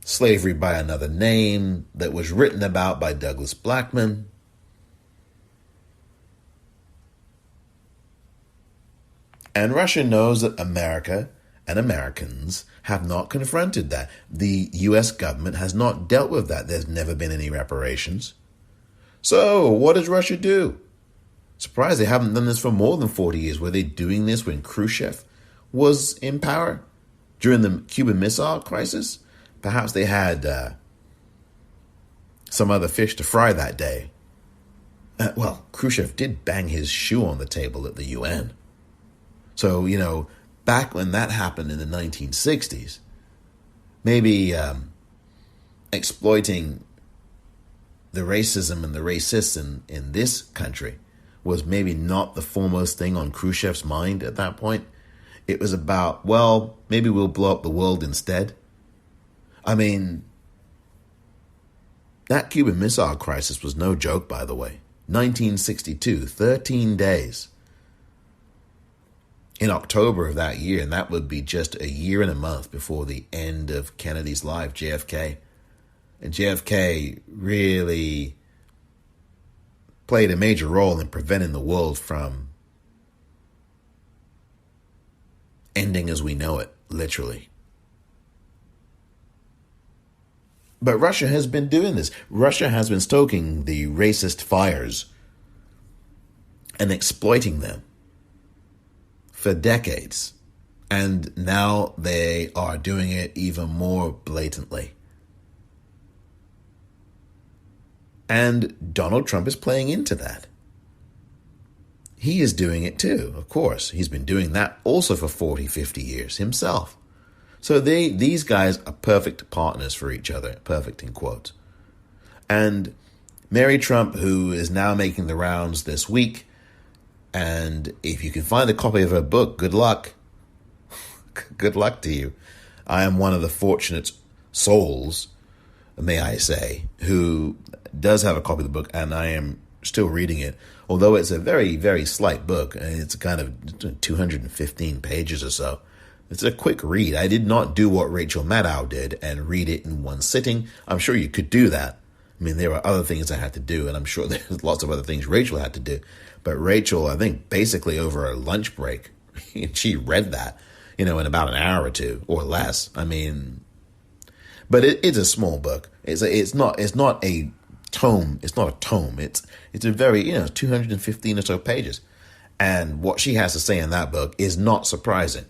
slavery by another name that was written about by Douglas Blackman. And Russia knows that America and Americans have not confronted that. The U.S. government has not dealt with that. There's never been any reparations. So what does Russia do? Surprised they haven't done this for more than 40 years. Were they doing this when Khrushchev was in power during the Cuban Missile Crisis? Perhaps they had some other fish to fry that day. Khrushchev did bang his shoe on the table at the UN. So, back when that happened in the 1960s, maybe exploiting the racism and the racists in this country was maybe not the foremost thing on Khrushchev's mind at that point. It was about, maybe we'll blow up the world instead. I mean, that Cuban Missile Crisis was no joke, by the way. 1962, 13 days. In October of that year, and that would be just a year and a month before the end of Kennedy's life, JFK. And JFK really played a major role in preventing the world from ending as we know it, literally. But Russia has been doing this. Russia has been stoking the racist fires and exploiting them for decades. And now they are doing it even more blatantly. And Donald Trump is playing into that. he is doing it too, of course. He's been doing that also for 40, 50 years himself. So these guys are perfect partners for each other, perfect in quotes. And Mary Trump, who is now making the rounds this week, and if you can find a copy of her book, good luck. Good luck to you. I am one of the fortunate souls, may I say, who does have a copy of the book, and I am still reading it. Although it's a very, very slight book, and it's kind of 215 pages or so. It's a quick read. I did not do what Rachel Maddow did and read it in one sitting. I'm sure you could do that. I mean, there were other things I had to do, and I'm sure there's lots of other things Rachel had to do. But Rachel, I think, basically over a lunch break, she read that, in about an hour or two or less. I mean, but it's a small book. It's not a tome. It's not a tome. It's a very 215 or so pages, and what she has to say in that book is not surprising.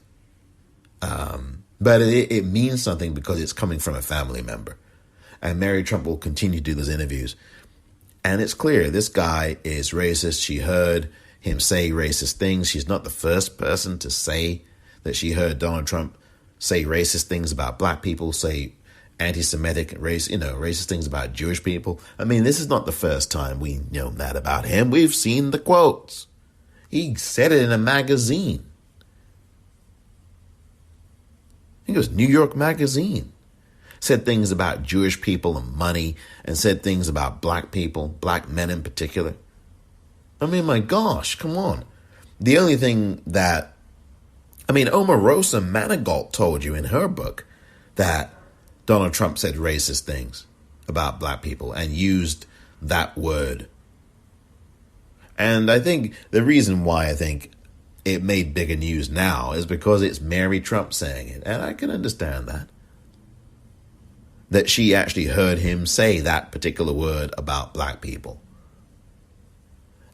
But it means something because it's coming from a family member. And Mary Trump will continue to do those interviews. And it's clear this guy is racist. She heard him say racist things. She's not the first person to say that she heard Donald Trump say racist things about black people, say anti-Semitic racist things about Jewish people. I mean, this is not the first time we know that about him. We've seen the quotes. He said it in a magazine. I think it was New York Magazine. Said things about Jewish people and money, and said things about black people, black men in particular. I mean, my gosh, come on. The only thing that, Omarosa Manigault told you in her book that Donald Trump said racist things about black people and used that word. And I think the reason why I think it made bigger news now is because it's Mary Trump saying it. And I can understand that. That she actually heard him say that particular word about black people.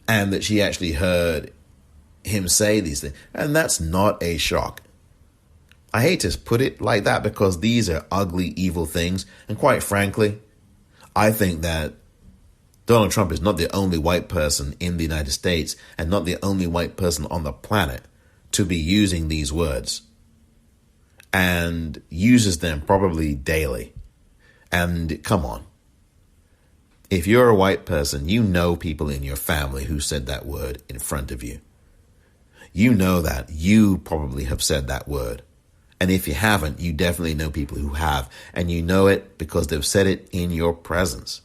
And that she actually heard him say these things. And that's not a shock. I hate to put it like that because these are ugly, evil things. And quite frankly, I think that Donald Trump is not the only white person in the United States and not the only white person on the planet to be using these words, and uses them probably daily. And come on, if you're a white person, you know people in your family who said that word in front of you. You know that you probably have said that word. And if you haven't, you definitely know people who have, and you know it because they've said it in your presence.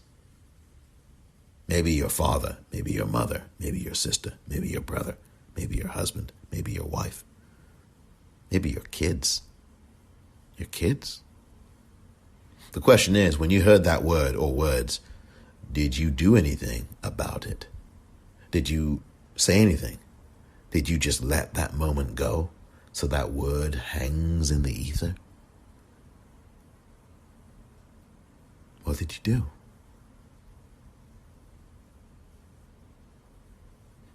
Maybe your father, maybe your mother, maybe your sister, maybe your brother, maybe your husband, maybe your wife, maybe your kids. Your kids? The question is, when you heard that word or words, did you do anything about it? Did you say anything? Did you just let that moment go so that word hangs in the ether? What did you do?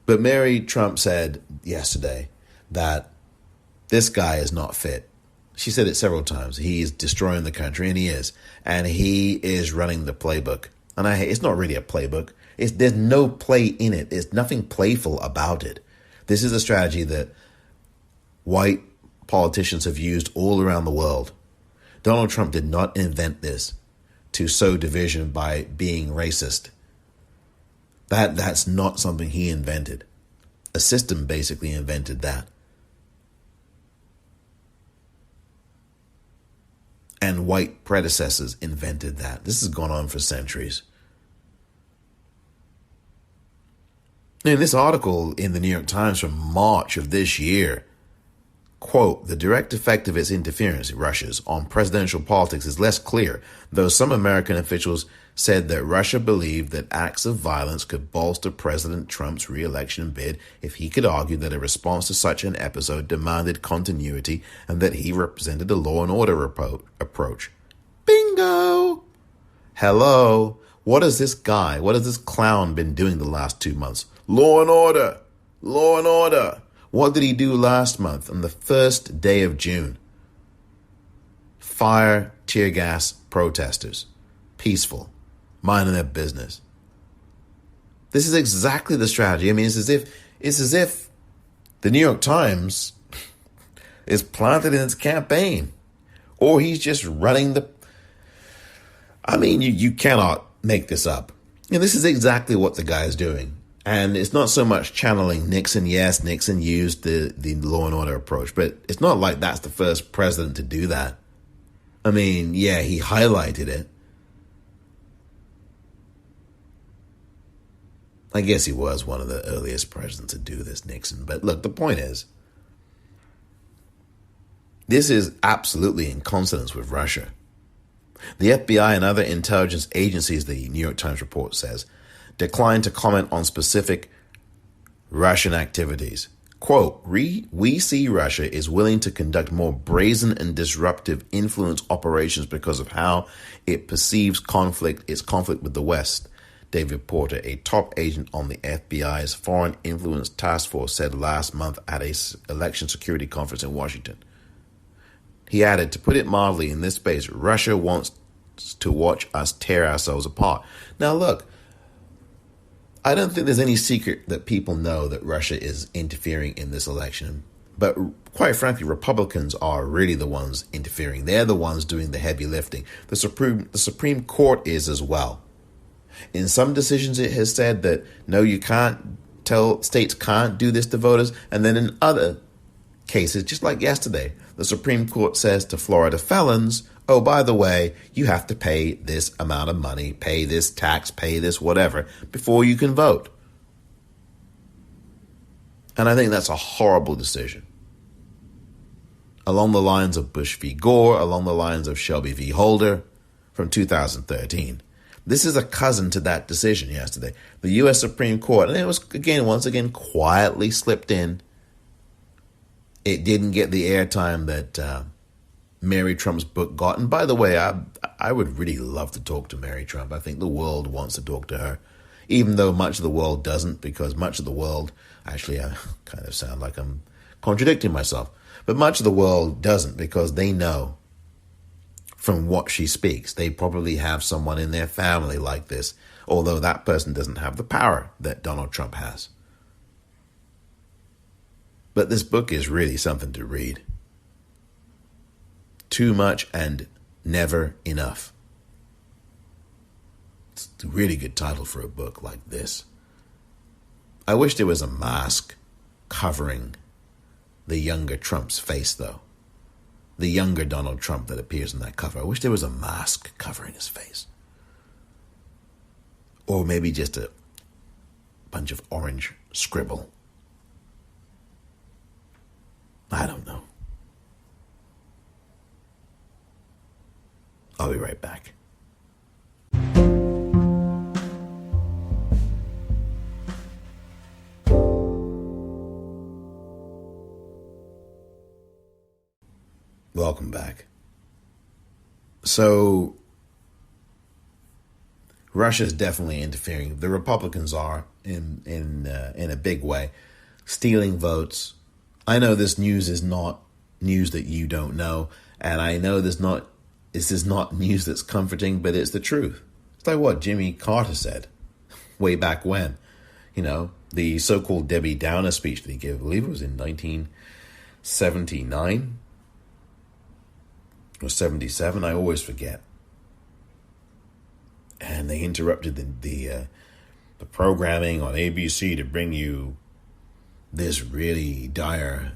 But Mary Trump said yesterday that this guy is not fit. She said it several times. He is destroying the country, and he is. And he is running the playbook. And it's not really a playbook. There's no play in it. There's nothing playful about it. This is a strategy that white politicians have used all around the world. Donald Trump did not invent this to sow division by being racist. That's not something he invented. A system basically invented that. And white predecessors invented that. This has gone on for centuries. In this article in the New York Times from March of this year, quote, the direct effect of its interference, Russia's, on presidential politics is less clear, though some American officials said that Russia believed that acts of violence could bolster President Trump's re-election bid if he could argue that a response to such an episode demanded continuity and that he represented a law and order approach. Bingo! Hello? What has this clown been doing the last 2 months? Law and order! Law and order! What did he do last month on the first day of June? Fire, tear gas, protesters. Peaceful. Minding their business. This is exactly the strategy. I mean, it's as if It's as if the New York Times is planted in its campaign, or he's just running the... I mean, you cannot make this up. And this is exactly what the guy is doing. And it's not so much channeling Nixon. Yes, Nixon used the law and order approach, but it's not like that's the first president to do that. I mean, yeah, he highlighted it. I guess he was one of the earliest presidents to do this, Nixon. But look, the point is, this is absolutely in consonance with Russia. The FBI and other intelligence agencies, the New York Times report says, declined to comment on specific Russian activities. Quote, we see Russia is willing to conduct more brazen and disruptive influence operations because of how it perceives its conflict with the West. David Porter, a top agent on the FBI's Foreign Influence Task Force, said last month at an election security conference in Washington. He added, to put it mildly, in this space, Russia wants to watch us tear ourselves apart. Now, look, I don't think there's any secret that people know that Russia is interfering in this election. But quite frankly, Republicans are really the ones interfering. They're the ones doing the heavy lifting. The Supreme Court is as well. In some decisions, it has said that, no, you can't tell states can't do this to voters. And then in other cases, just like yesterday, the Supreme Court says to Florida felons, oh, by the way, you have to pay this amount of money, pay this tax, pay this whatever, before you can vote. And I think that's a horrible decision. Along the lines of Bush v. Gore, along the lines of Shelby v. Holder from 2013. This is a cousin to that decision yesterday. The U.S. Supreme Court, and it was, once again, quietly slipped in. It didn't get the airtime that Mary Trump's book got. And by the way, I would really love to talk to Mary Trump. I think the world wants to talk to her, even though much of the world doesn't, because much of the world, actually, I kind of sound like I'm contradicting myself, but much of the world doesn't because they know from what she speaks. They probably have someone in their family like this, although that person doesn't have the power that Donald Trump has. But this book is really something to read. Too much and never enough. It's a really good title for a book like this. I wish there was a mask covering the younger Trump's face, though. The younger Donald Trump that appears in that cover. I wish there was a mask covering his face. Or maybe just a bunch of orange scribble. I don't know. I'll be right back. Welcome back. So, Russia's definitely interfering. The Republicans are in a big way, stealing votes. I know this news is not news that you don't know, and I know this is not news that's comforting, but it's the truth. It's like what Jimmy Carter said way back when. You know, the so-called Debbie Downer speech that he gave, I believe it was in 1979 or 77, I always forget. And they interrupted the programming on ABC to bring you this really dire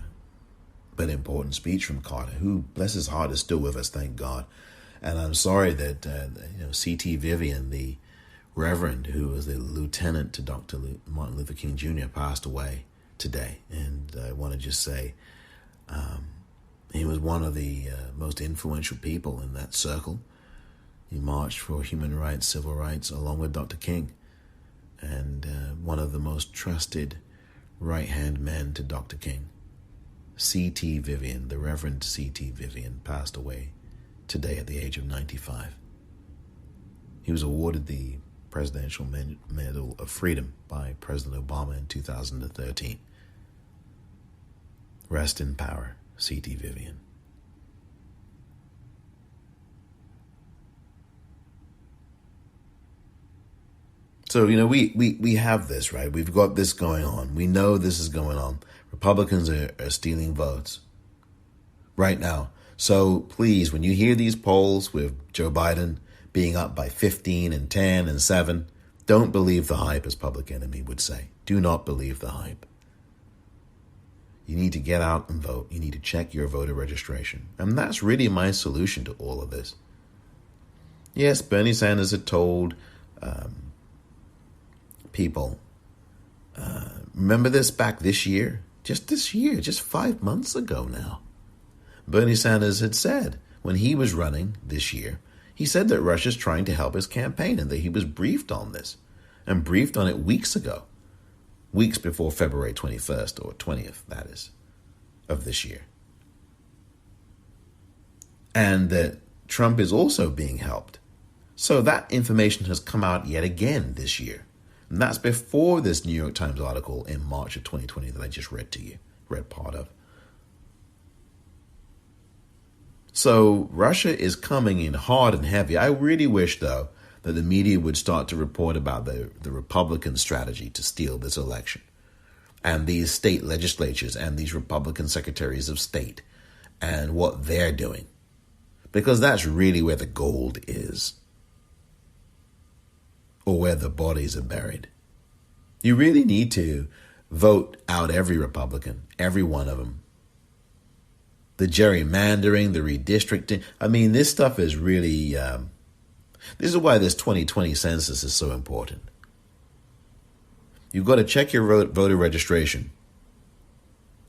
but important speech from Carter, who, bless his heart, is still with us, thank God. And I'm sorry that C.T. Vivian, the Reverend, who was the lieutenant to Dr. Martin Luther King Jr., passed away today. And I want to just say he was one of the most influential people in that circle. He marched for human rights, civil rights, along with Dr. King. And one of the most trusted right-hand men to Dr. King. C.T. Vivian, the Reverend C.T. Vivian, passed away today at the age of 95. He was awarded the Presidential Medal of Freedom by President Obama in 2013. Rest in power, C.T. Vivian. So, we have this, right? We've got this going on. We know this is going on. Republicans are stealing votes right now. So please, when you hear these polls with Joe Biden being up by 15 and 10 and 7, don't believe the hype, as Public Enemy would say. Do not believe the hype. You need to get out and vote. You need to check your voter registration. And that's really my solution to all of this. Yes, Bernie Sanders had told people, remember this back this year? Just this year, just 5 months ago now. Bernie Sanders had said, when he was running this year, he said that Russia's trying to help his campaign and that he was briefed on this, and briefed on it weeks ago, weeks before February 21st or 20th, that is, of this year. And that Trump is also being helped. So that information has come out yet again this year. And that's before this New York Times article in March of 2020 that I just read part of. So Russia is coming in hard and heavy. I really wish, though, that the media would start to report about the Republican strategy to steal this election, and these state legislatures and these Republican secretaries of state and what they're doing, because that's really where the gold is, or where the bodies are buried. You really need to vote out every Republican, every one of them. The gerrymandering, the redistricting. I mean, this stuff is really, this is why this 2020 census is so important. You've got to check your voter registration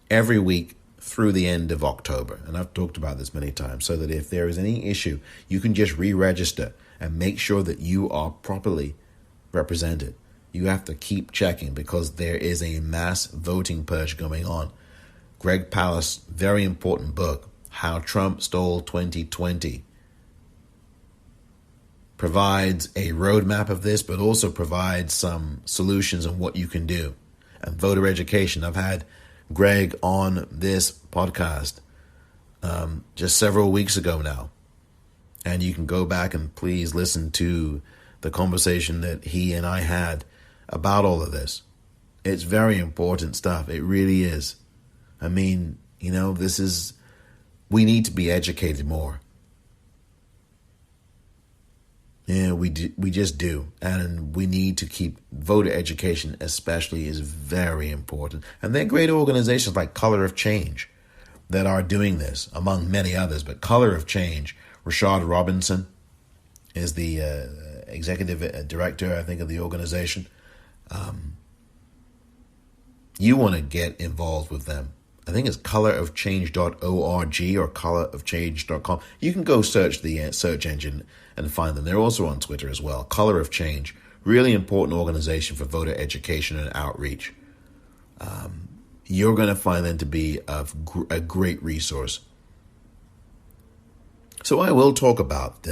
every week through the end of October. And I've talked about this many times, so that if there is any issue, you can just re-register and make sure that you are properly represented. You have to keep checking, because there is a mass voting purge going on. Greg Palast, very important book, How Trump Stole 2020, provides a roadmap of this, but also provides some solutions on what you can do. And voter education. I've had Greg on this podcast just several weeks ago now. And you can go back and please listen to the conversation that he and I had about all of this. It's very important stuff. It really is. I mean, we need to be educated more. Yeah, we just do. And we need to keep voter education especially is very important. And there are great organizations like Color of Change that are doing this, among many others. But Color of Change, Rashad Robinson is the executive director, I think, of the organization. You want to get involved with them. I think it's colorofchange.org or colorofchange.com. You can go search the search engine and find them. They're also on Twitter as well. Color of Change, really important organization for voter education and outreach. You're going to find them to be a great resource. So I will talk about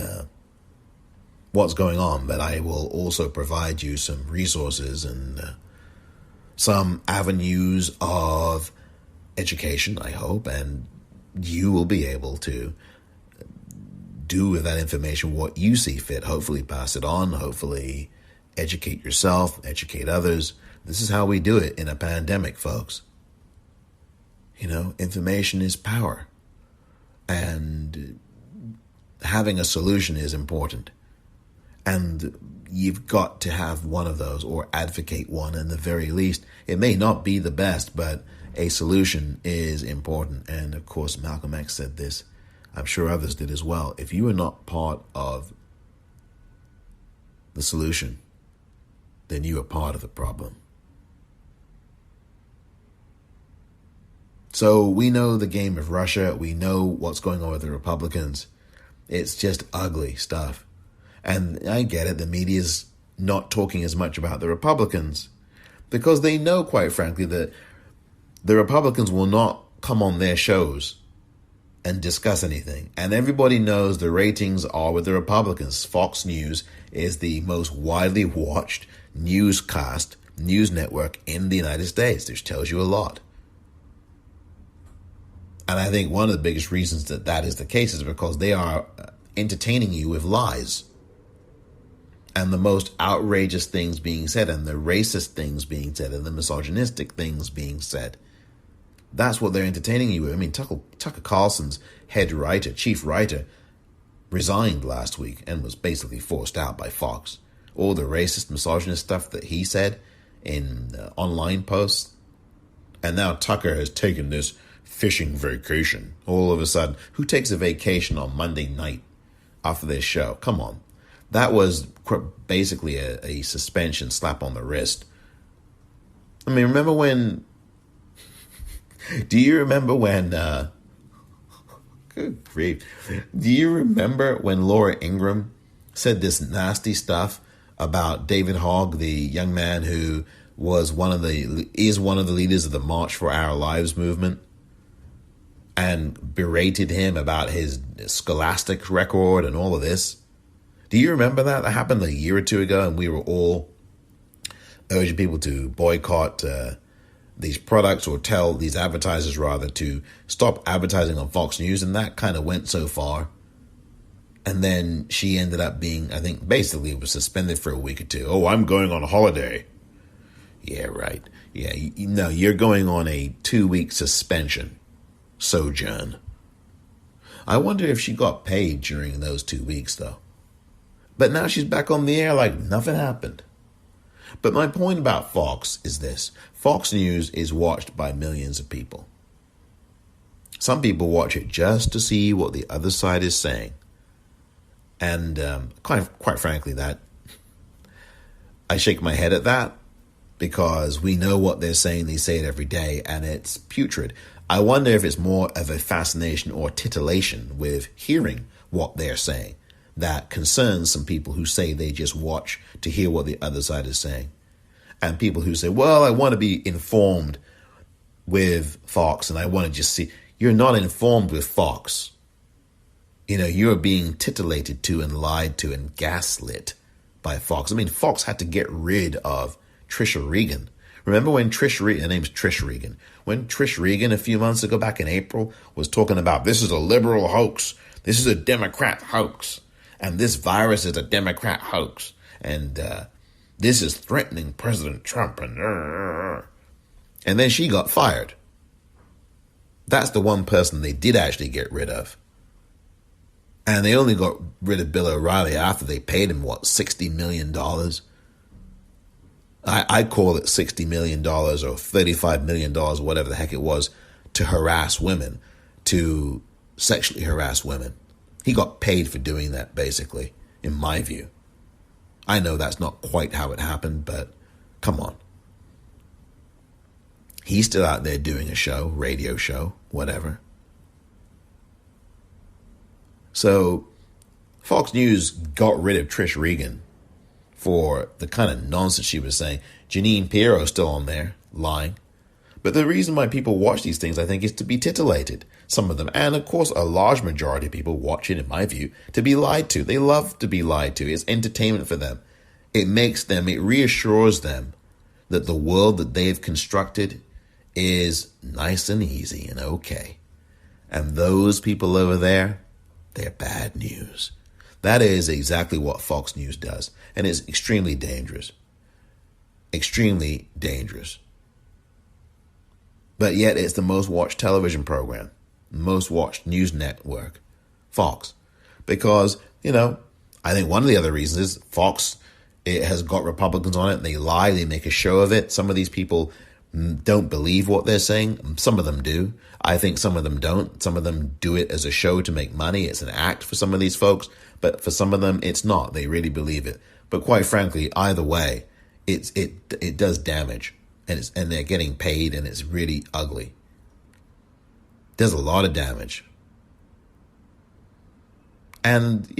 what's going on, but I will also provide you some resources and some avenues of education, I hope, and you will be able to do with that information what you see fit. Hopefully pass it on, hopefully educate yourself, educate others. This is how we do it in a pandemic, folks. Information is power, and having a solution is important. And you've got to have one of those, or advocate one in the very least. It may not be the best, but a solution is important. And of course, Malcolm X said this. I'm sure others did as well. If you are not part of the solution, then you are part of the problem. So we know the game of Russia. We know what's going on with the Republicans. It's just ugly stuff. And I get it. The media's not talking as much about the Republicans because they know, quite frankly, that the Republicans will not come on their shows and discuss anything. And everybody knows the ratings are with the Republicans. Fox News is the most widely watched news network in the United States, which tells you a lot. And I think one of the biggest reasons that is the case is because they are entertaining you with lies. and the most outrageous things being said, and the racist things being said, and the misogynistic things being said. That's what they're entertaining you with. I mean, Tucker Carlson's head writer, chief writer, resigned last week and was basically forced out by Fox. All the racist, misogynist stuff that he said in online posts. And now Tucker has taken this fishing vacation. All of a sudden, who takes a vacation on Monday night after this show? Come on. That was basically a suspension, slap on the wrist. I mean, remember when... Do you remember when... Good grief. Do you remember when Laura Ingraham said this nasty stuff about David Hogg, the young man who is one of the leaders of the March for Our Lives movement, and berated him about his scholastic record and all of this? Do you remember that? That happened a year or two ago, and we were all urging people to boycott these products, or tell these advertisers rather to stop advertising on Fox News, and that kind of went so far. And then she ended up being, I think, basically was suspended for a week or two. Oh, I'm going on a holiday. Yeah, right. Yeah, no, you're going on a 2-week suspension, sojourn. I wonder if she got paid during those 2 weeks, though. But now she's back on the air like nothing happened. But my point about Fox is this. Fox News is watched by millions of people. Some people watch it just to see what the other side is saying. And quite frankly, that I shake my head at that, because we know what they're saying. They say it every day, and it's putrid. I wonder if it's more of a fascination or titillation with hearing what they're saying that concerns some people who say they just watch to hear what the other side is saying. And people who say, well, I want to be informed with Fox, and I want to just see. You're not informed with Fox. You know, you're being titillated to and lied to and gaslit by Fox. I mean, Fox had to get rid of Trisha Regan. Remember when Trish Regan, her name's Trish Regan, when Trish Regan a few months ago, back in April, was talking about this is a liberal hoax, this is a Democrat hoax, and this virus is a Democrat hoax, and this is threatening President Trump, and then she got fired. That's the one person they did actually get rid of. And they only got rid of Bill O'Reilly after they paid him, what, $60 million? I call it $60 million or $35 million, whatever the heck it was, to harass women, to sexually harass women. He got paid for doing that, basically, in my view. I know that's not quite how it happened, but come on. He's still out there doing a show, radio show, whatever. So Fox News got rid of Trish Regan for the kind of nonsense she was saying. Jeanine Pirro's still on there, lying. But the reason why people watch these things, I think, is to be titillated. Some of them, and of course a large majority of people watch it, in my view, to be lied to. They love to be lied to. It's entertainment for them. It reassures them that the world that they've constructed is nice and easy and okay. And those people over there, they're bad news. That is exactly what Fox News does. And it's extremely dangerous. Extremely dangerous. But yet it's the most watched television program, most watched news network, Fox. Because, I think one of the other reasons is Fox, it has got Republicans on it, and they lie, they make a show of it. Some of these people don't believe what they're saying. Some of them do. I think some of them don't. Some of them do it as a show to make money. It's an act for some of these folks. But for some of them, it's not. They really believe it. But quite frankly, either way, it does damage. And they're getting paid, and it's really ugly. There's a lot of damage. And,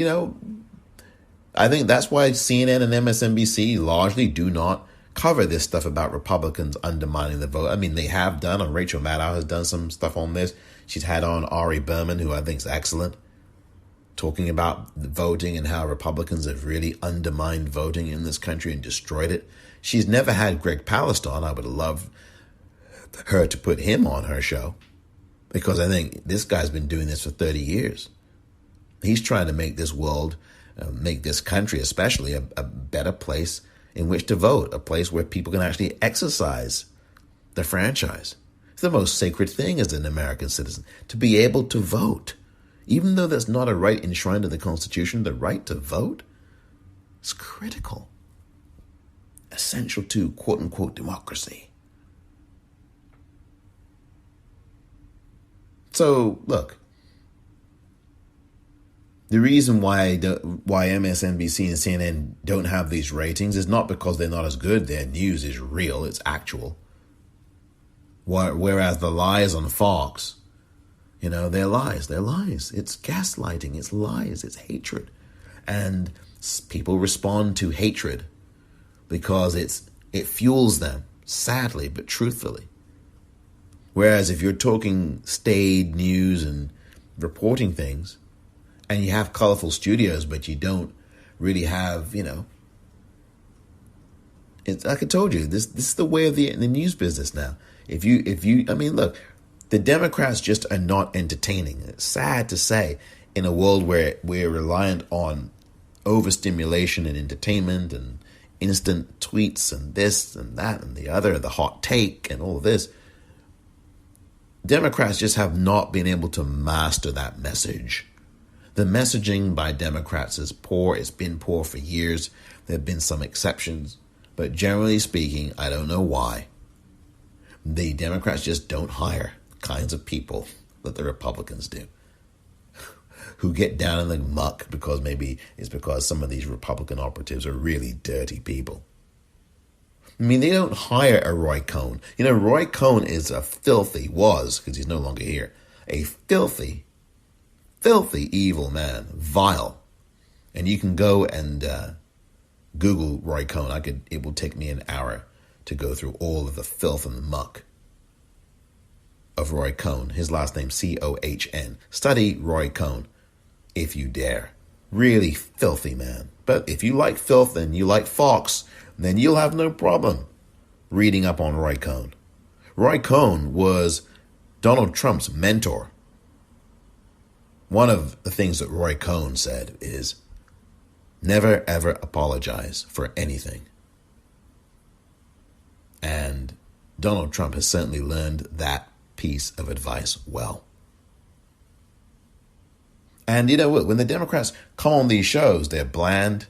I think that's why CNN and MSNBC largely do not cover this stuff about Republicans undermining the vote. I mean, they have done, and Rachel Maddow has done some stuff on this. She's had on Ari Berman, who I think is excellent, talking about voting and how Republicans have really undermined voting in this country and destroyed it. She's never had Greg Palast on. I would love her to put him on her show, because I think this guy's been doing this for 30 years. He's trying to make this world make this country especially a better place in which to vote, a place where people can actually exercise the franchise. It's the most sacred thing as an American citizen, to be able to vote. Even though that's not a right enshrined in the Constitution, the right to vote is critical, essential to quote-unquote democracy. So, look, the reason why MSNBC and CNN don't have these ratings is not because they're not as good. Their news is real, it's actual. Whereas the lies on Fox, they're lies. It's gaslighting, it's lies, it's hatred. And people respond to hatred because it fuels them, sadly but truthfully. Whereas if you're talking staid news and reporting things, and you have colorful studios, but you don't really have, it's like I told you, this is the way of the news business now. Look, the Democrats just are not entertaining. It's sad to say, in a world where we're reliant on overstimulation and entertainment and instant tweets and this and that and the other, the hot take and all of this, Democrats just have not been able to master that message. The messaging by Democrats is poor. It's been poor for years. There have been some exceptions. But generally speaking, I don't know why. The Democrats just don't hire kinds of people that the Republicans do, who get down in the muck because maybe it's because some of these Republican operatives are really dirty people. They don't hire a Roy Cohn. Roy Cohn is was, because he's no longer here, a filthy evil man, vile. And you can go and Google Roy Cohn. It will take me an hour to go through all of the filth and the muck of Roy Cohn. His last name, Cohn. Study Roy Cohn if you dare. Really filthy man. But if you like filth and you like Fox, then you'll have no problem reading up on Roy Cohn. Roy Cohn was Donald Trump's mentor. One of the things that Roy Cohn said is, never ever apologize for anything. And Donald Trump has certainly learned that piece of advice well. And when the Democrats come on these shows, they're bland.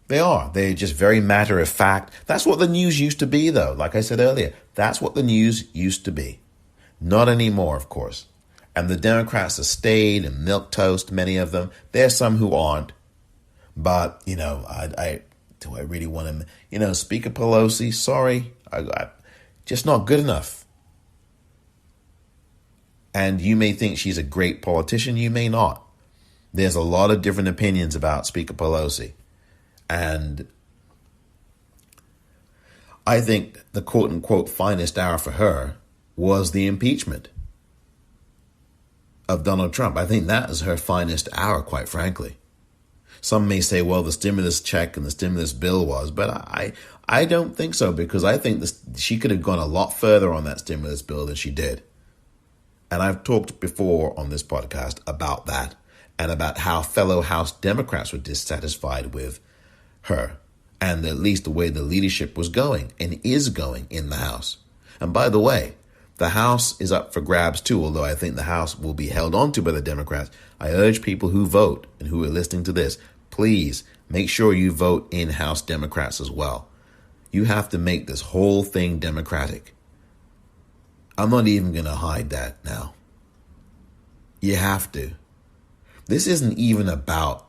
They are. They're just very matter of fact. That's what the news used to be, though. Like I said earlier, that's what the news used to be. Not anymore, of course. And the Democrats are staid and milquetoast, many of them. There's some who aren't. But, do I really want to, Speaker Pelosi, sorry, I just not good enough. And you may think she's a great politician, you may not. There's a lot of different opinions about Speaker Pelosi. And I think the quote-unquote finest hour for her was the impeachment of Donald Trump. I think that is her finest hour, quite frankly. Some may say, well, the stimulus check and the stimulus bill was, but I don't think so, because I think she could have gone a lot further on that stimulus bill than she did. And I've talked before on this podcast about that and about how fellow House Democrats were dissatisfied with her and at least the way the leadership was going and is going in the House. And by the way, the House is up for grabs too, although I think the House will be held onto by the Democrats. I urge people who vote and who are listening to this, please make sure you vote in House Democrats as well. You have to make this whole thing democratic. I'm not even going to hide that now. You have to. This isn't even about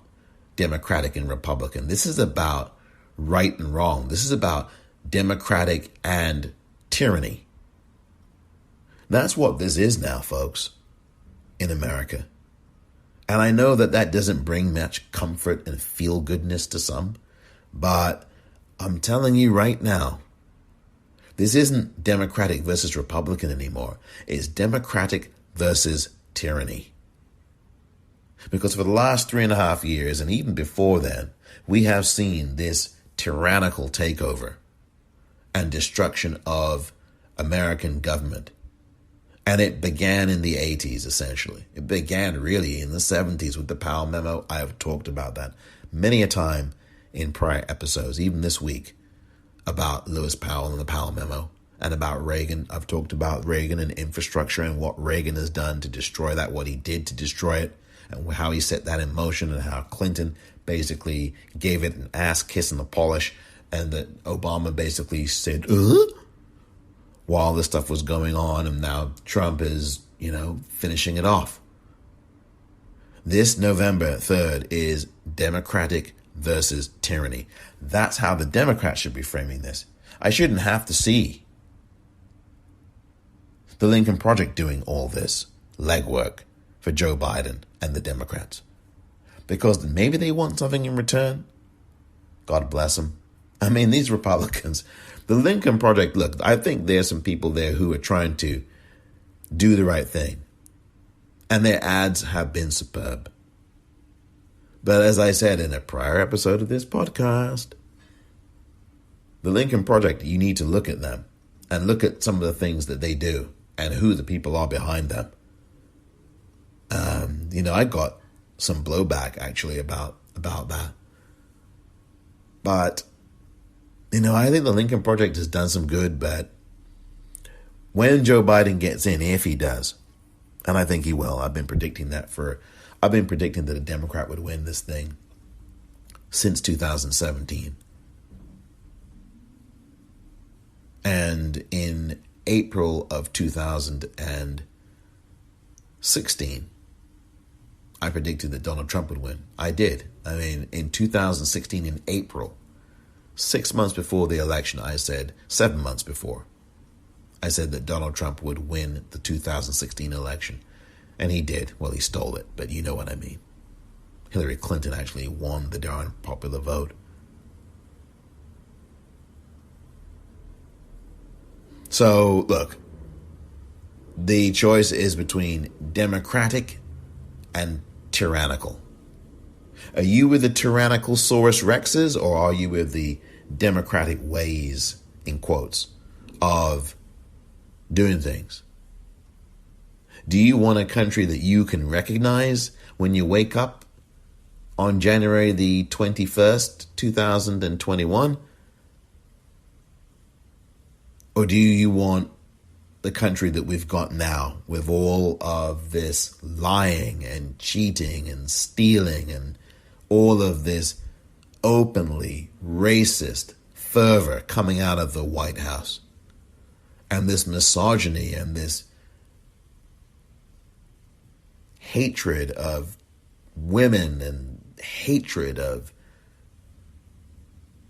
Democratic and Republican. This is about right and wrong. This is about democratic and tyranny. That's what this is now, folks, in America. And I know that doesn't bring much comfort and feel-goodness to some, but I'm telling you right now, this isn't Democratic versus Republican anymore. It's Democratic versus tyranny. Because for the last 3.5 years, and even before then, we have seen this tyrannical takeover and destruction of American government And it began in the 80s, essentially. It began really in the 70s with the Powell memo. I have talked about that many a time in prior episodes, even this week, about Lewis Powell and the Powell memo, and about Reagan. I've talked about Reagan and infrastructure and what Reagan has done to destroy that, what he did to destroy it, and how he set that in motion, and how Clinton basically gave it an ass kiss and a polish, and that Obama basically said, while this stuff was going on, and now Trump is, finishing it off. This November 3rd is Democratic versus tyranny. That's how the Democrats should be framing this. I shouldn't have to see the Lincoln Project doing all this legwork for Joe Biden and the Democrats, because maybe they want something in return. God bless them. I mean, these Republicans, the Lincoln Project, look, I think there's some people there who are trying to do the right thing, and their ads have been superb. But as I said in a prior episode of this podcast, the Lincoln Project, you need to look at them and look at some of the things that they do and who the people are behind them. I got some blowback actually about that. But, I think the Lincoln Project has done some good, but when Joe Biden gets in, if he does, and I think he will, I've been predicting that a Democrat would win this thing since 2017. And in April of 2016, I predicted that Donald Trump would win. I did. I mean, in 2016, in April, 6 months before the election, 7 months before, I said that Donald Trump would win the 2016 election. And he did. Well, he stole it, but you know what I mean. Hillary Clinton actually won the darn popular vote. So, look, the choice is between democratic and tyrannical. Are you with the tyrannical Saurus Rexes, or are you with the democratic ways, in quotes, of doing things? Do you want a country that you can recognize when you wake up on January the 21st, 2021? Or do you want the country that we've got now, with all of this lying and cheating and stealing and all of this openly racist fervor coming out of the White House, and this misogyny and this hatred of women and hatred of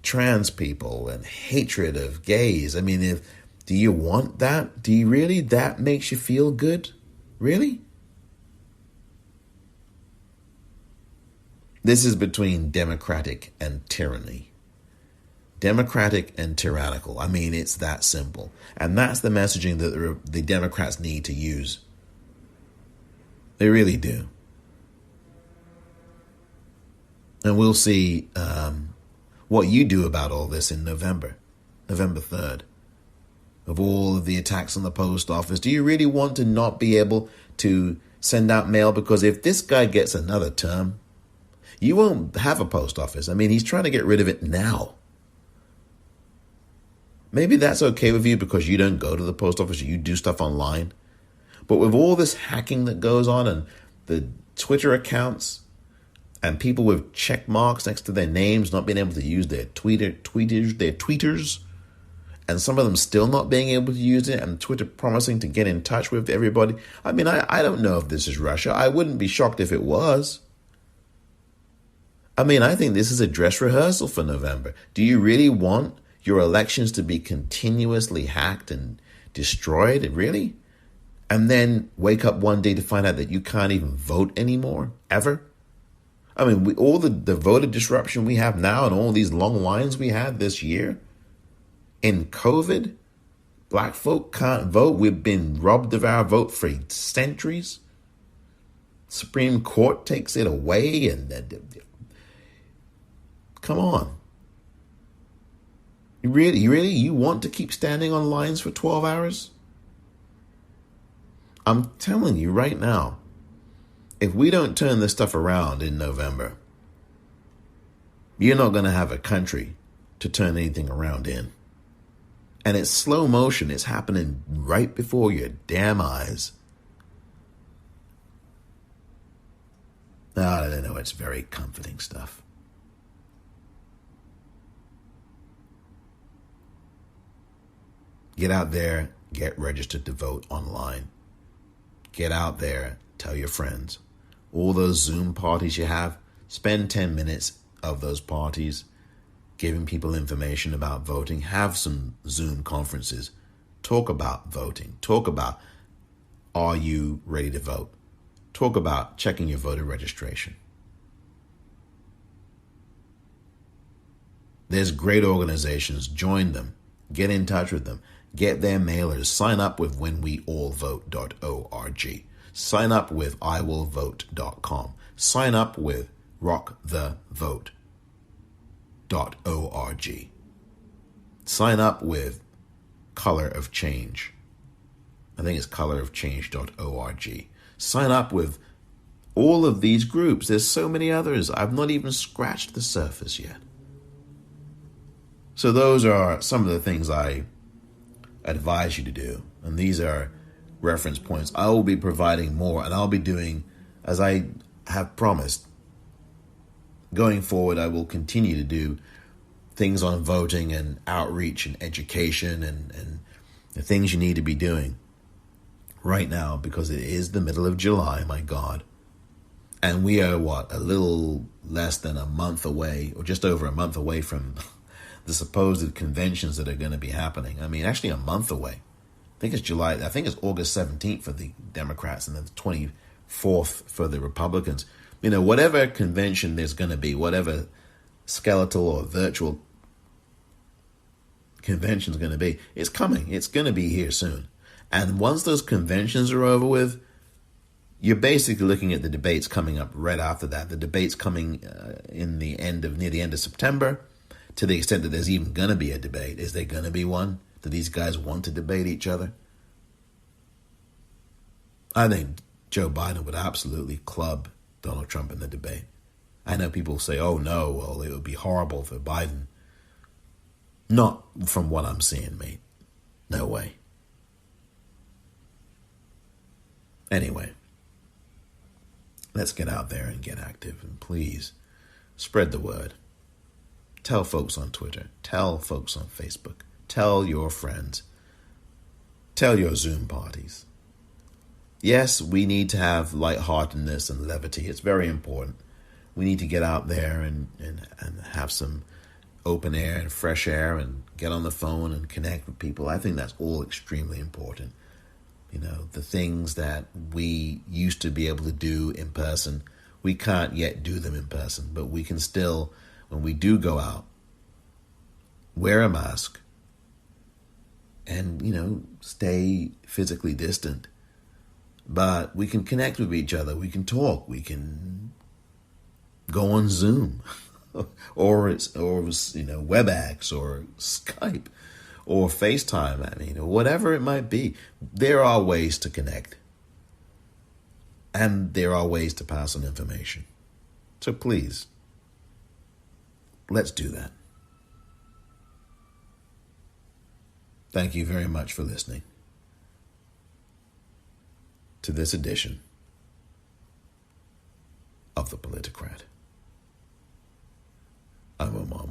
trans people and hatred of gays? I mean, do you want that? Do you really? That makes you feel good? Really? This is between democratic and tyranny. Democratic and tyrannical. I mean, it's that simple. And that's the messaging that the Democrats need to use. They really do. And we'll see what you do about all this in November 3rd. Of all of the attacks on the post office, do you really want to not be able to send out mail? Because if this guy gets another term, you won't have a post office. I mean, he's trying to get rid of it now. Maybe that's okay with you because you don't go to the post office, you do stuff online. But with all this hacking that goes on, and the Twitter accounts, and people with check marks next to their names not being able to use their tweeters, and some of them still not being able to use it, and Twitter promising to get in touch with everybody. I mean, I don't know if this is Russia. I wouldn't be shocked if it was. I mean, I think this is a dress rehearsal for November. Do you really want your elections to be continuously hacked and destroyed? Really? And then wake up one day to find out that you can't even vote anymore, ever? I mean, all the voter disruption we have now and all these long lines we had this year in COVID, black folk can't vote. We've been robbed of our vote for centuries. Supreme Court takes it away, and come on. You want to keep standing on lines for 12 hours? I'm telling you right now, if we don't turn this stuff around in November, you're not going to have a country to turn anything around in. And it's slow motion. It's happening right before your damn eyes. I don't know. It's very comforting stuff. Get out there. Get registered to vote online. Get out there. Tell your friends. All those Zoom parties you have, spend 10 minutes of those parties giving people information about voting. Have some Zoom conferences. Talk about voting. Talk about, are you ready to vote? Talk about checking your voter registration. There's great organizations. Join them. Get in touch with them. Get their mailers. Sign up with whenweallvote.org. Sign up with iwillvote.com. Sign up with rockthevote.org. Sign up with Color of Change. I think it's colorofchange.org. Sign up with all of these groups. There's so many others. I've not even scratched the surface yet. So those are some of the things I advise you to do. And these are reference points. I will be providing more, and I'll be doing, as I have promised, going forward, I will continue to do things on voting and outreach and education and the things you need to be doing right now, because it is the middle of July, my God. And we are, a little less than a month away, or just over a month away from the supposed conventions that are going to be happening. I mean, actually a month away. I think it's August 17th for the Democrats and then the 24th for the Republicans. Whatever convention there's going to be, whatever skeletal or virtual convention is going to be, it's coming. It's going to be here soon. And once those conventions are over with, you're basically looking at the debates coming up right after that. The debates coming near the end of September, to the extent that there's even going to be a debate. Is there going to be one? Do these guys want to debate each other? I think Joe Biden would absolutely club Donald Trump in the debate. I know people say, oh no, well, it would be horrible for Biden. Not from what I'm seeing, mate. No way. Anyway, let's get out there and get active. And please, spread the word. Tell folks on Twitter. Tell folks on Facebook. Tell your friends. Tell your Zoom parties. Yes, we need to have lightheartedness and levity. It's very important. We need to get out there and have some open air and fresh air and get on the phone and connect with people. I think that's all extremely important. The things that we used to be able to do in person, we can't yet do them in person, but we can still, when we do go out, wear a mask and, stay physically distant. But we can connect with each other. We can talk. We can go on Zoom or WebEx or Skype or FaceTime. Whatever it might be. There are ways to connect. And there are ways to pass on information. So please, let's do that. Thank you very much for listening to this edition of The Politicrat. I'm Omar